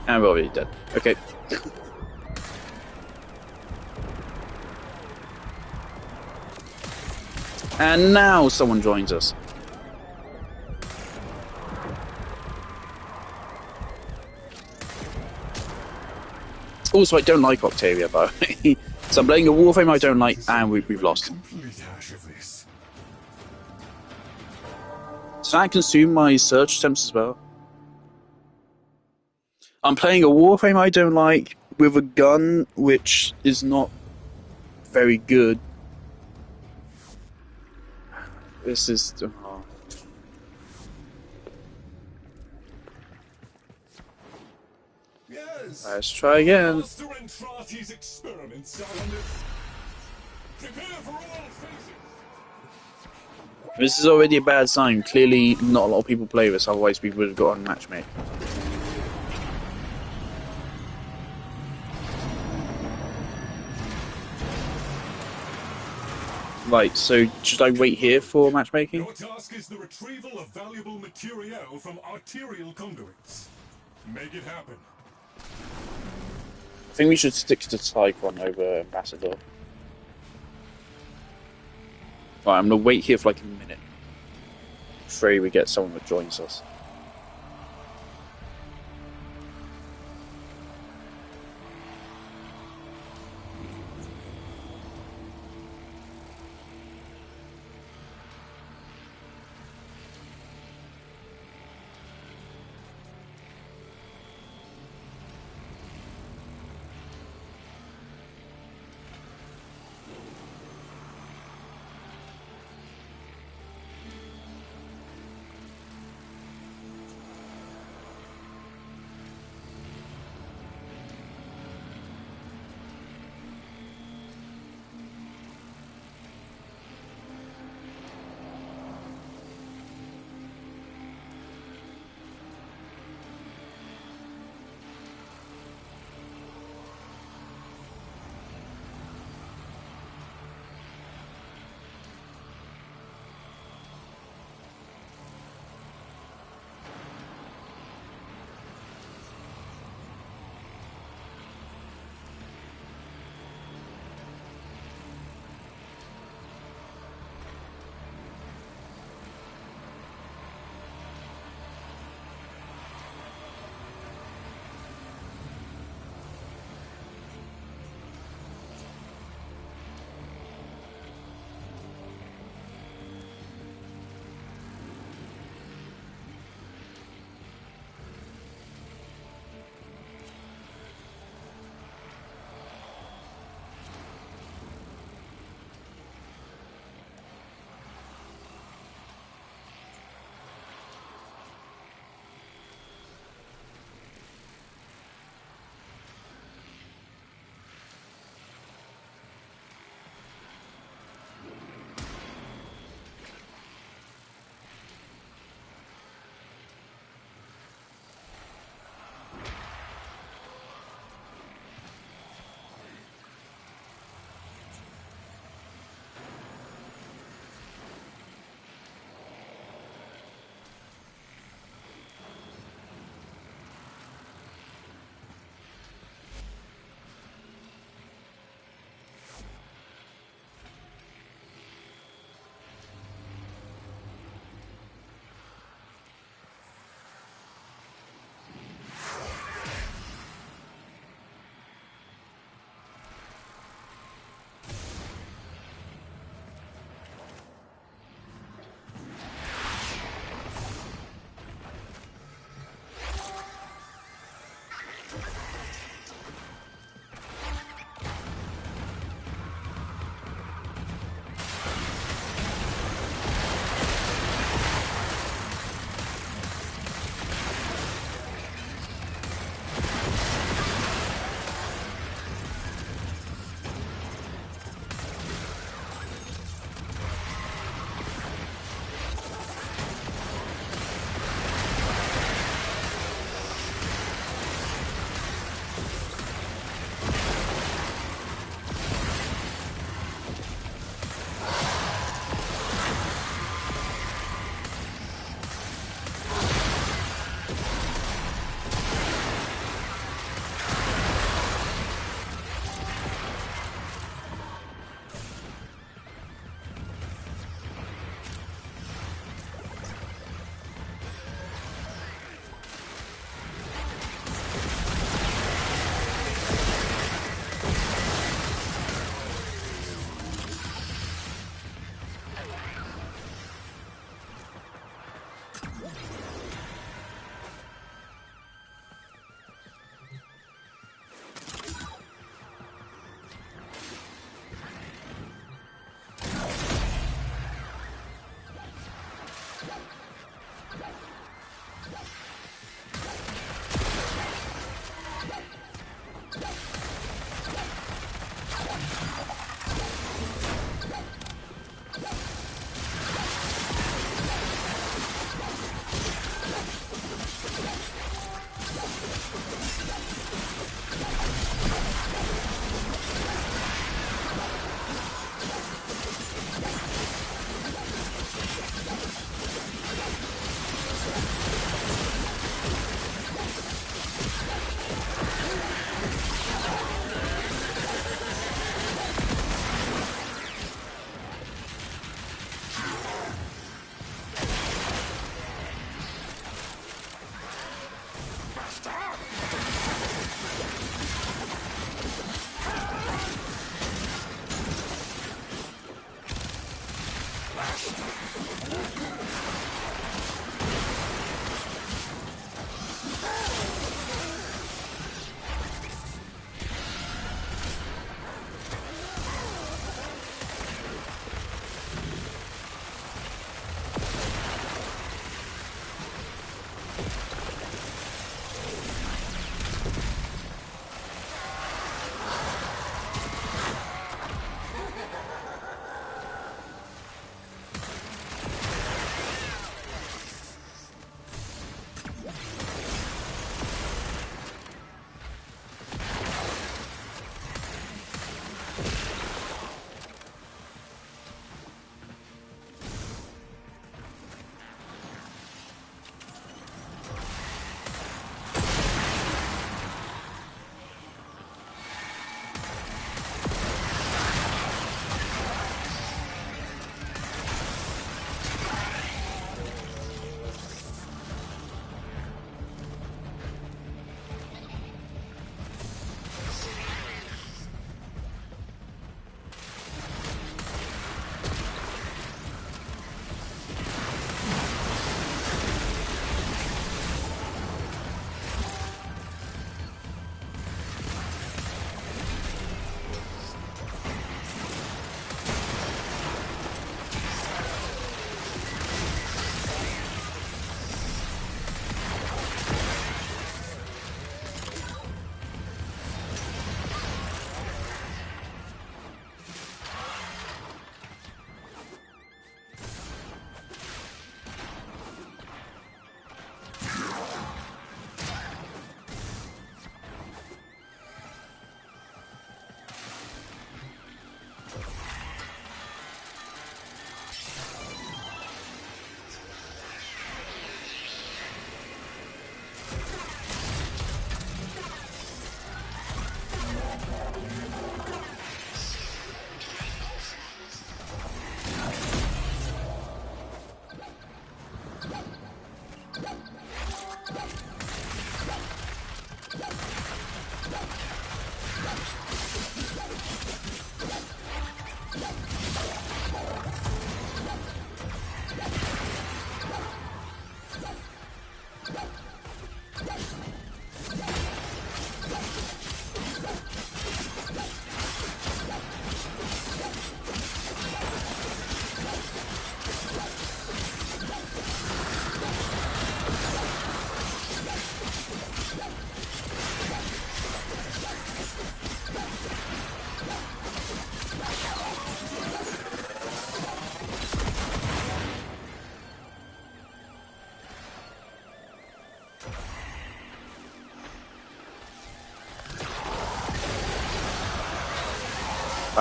A: And we're already dead. Okay. And now someone joins us. Also, I don't like Octavia, by the way. So I'm playing a Warframe I don't like, and we've lost. Does that consume my search attempts as well? I'm playing a Warframe I don't like with a gun which is not very good. This is... Oh.
L: Yes.
A: Let's try again.
L: Master Entrati's experiments are under... Prepare for all phases.
A: This is already a bad sign. Clearly not a lot of people play this, otherwise we would have got on matchmake. Right, so should I wait here for matchmaking?
L: Your task is the retrieval of valuable material from arterial conduits. Make it happen.
A: I think we should stick to Typhon over Ambassador. Right, I'm gonna wait here for like a minute. Afraid we get someone that joins us.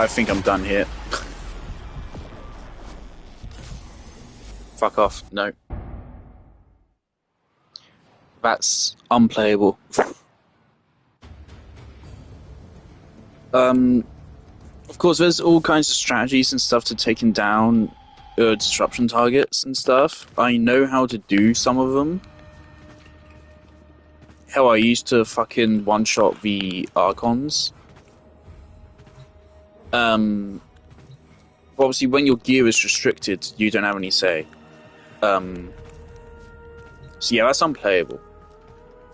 A: I think I'm done here. Fuck off. No. That's unplayable. Of course, there's all kinds of strategies and stuff to taking down disruption targets and stuff. I know how to do some of them. Hell, I used to fucking one-shot the Archons. Obviously, when your gear is restricted, you don't have any say. So yeah, that's unplayable.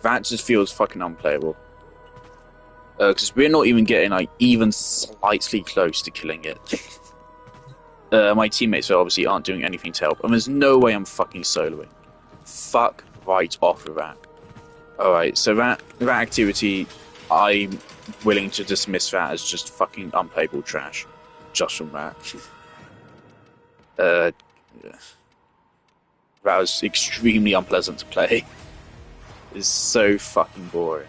A: That just feels fucking unplayable. Because we're not even getting, like, even slightly close to killing it. My teammates obviously aren't doing anything to help, and there's no way I'm fucking soloing. Fuck right off with that. Alright, so that activity, I'm willing to dismiss that as just fucking unplayable trash. Just from that. That was extremely unpleasant to play. It's so fucking boring.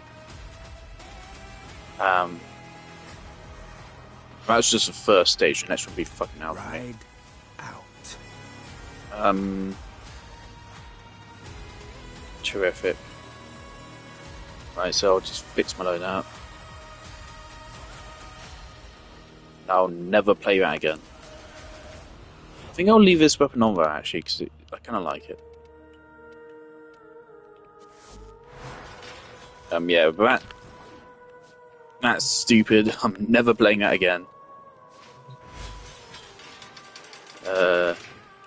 A: That's just the first stage. The next one will be fucking out.
C: Ride out.
A: Terrific. Right, so I'll just fix my load out. I'll never play that again. I think I'll leave this weapon on there actually, because I kind of like it. Yeah, but that's stupid. I'm never playing that again.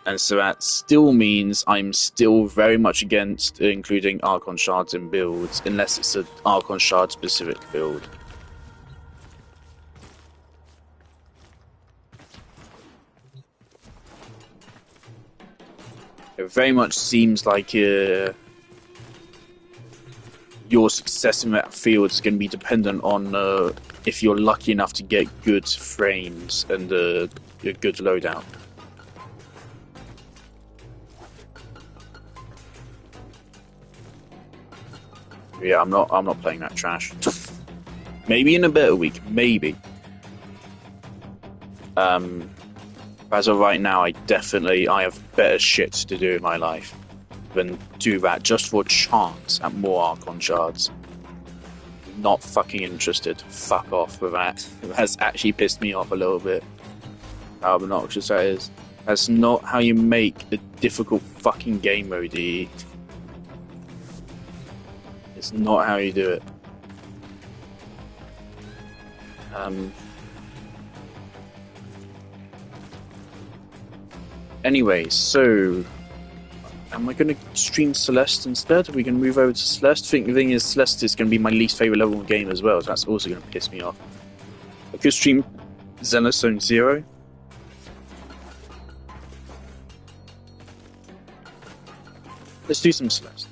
A: And so that still means I'm still very much against including Archon shards in builds, unless it's an Archon shard specific build. It very much seems like your success in that field is going to be dependent on if you're lucky enough to get good frames and a good loadout. Yeah, I'm not playing that trash. Maybe in a better week, maybe. As of right now, I have better shit to do in my life than do that just for a chance at more Archon shards. Not fucking interested. Fuck off with that. That's actually pissed me off a little bit. How obnoxious that is. That's not how you make a difficult fucking game mode, EE. It's not how you do it. Anyway, so am I going to stream Celeste instead? Are we going to move over to Celeste? The thing is, Celeste is going to be my least favourite level of the game as well, so that's also going to piss me off. I could stream Zealous Zone 0. Let's do some Celeste.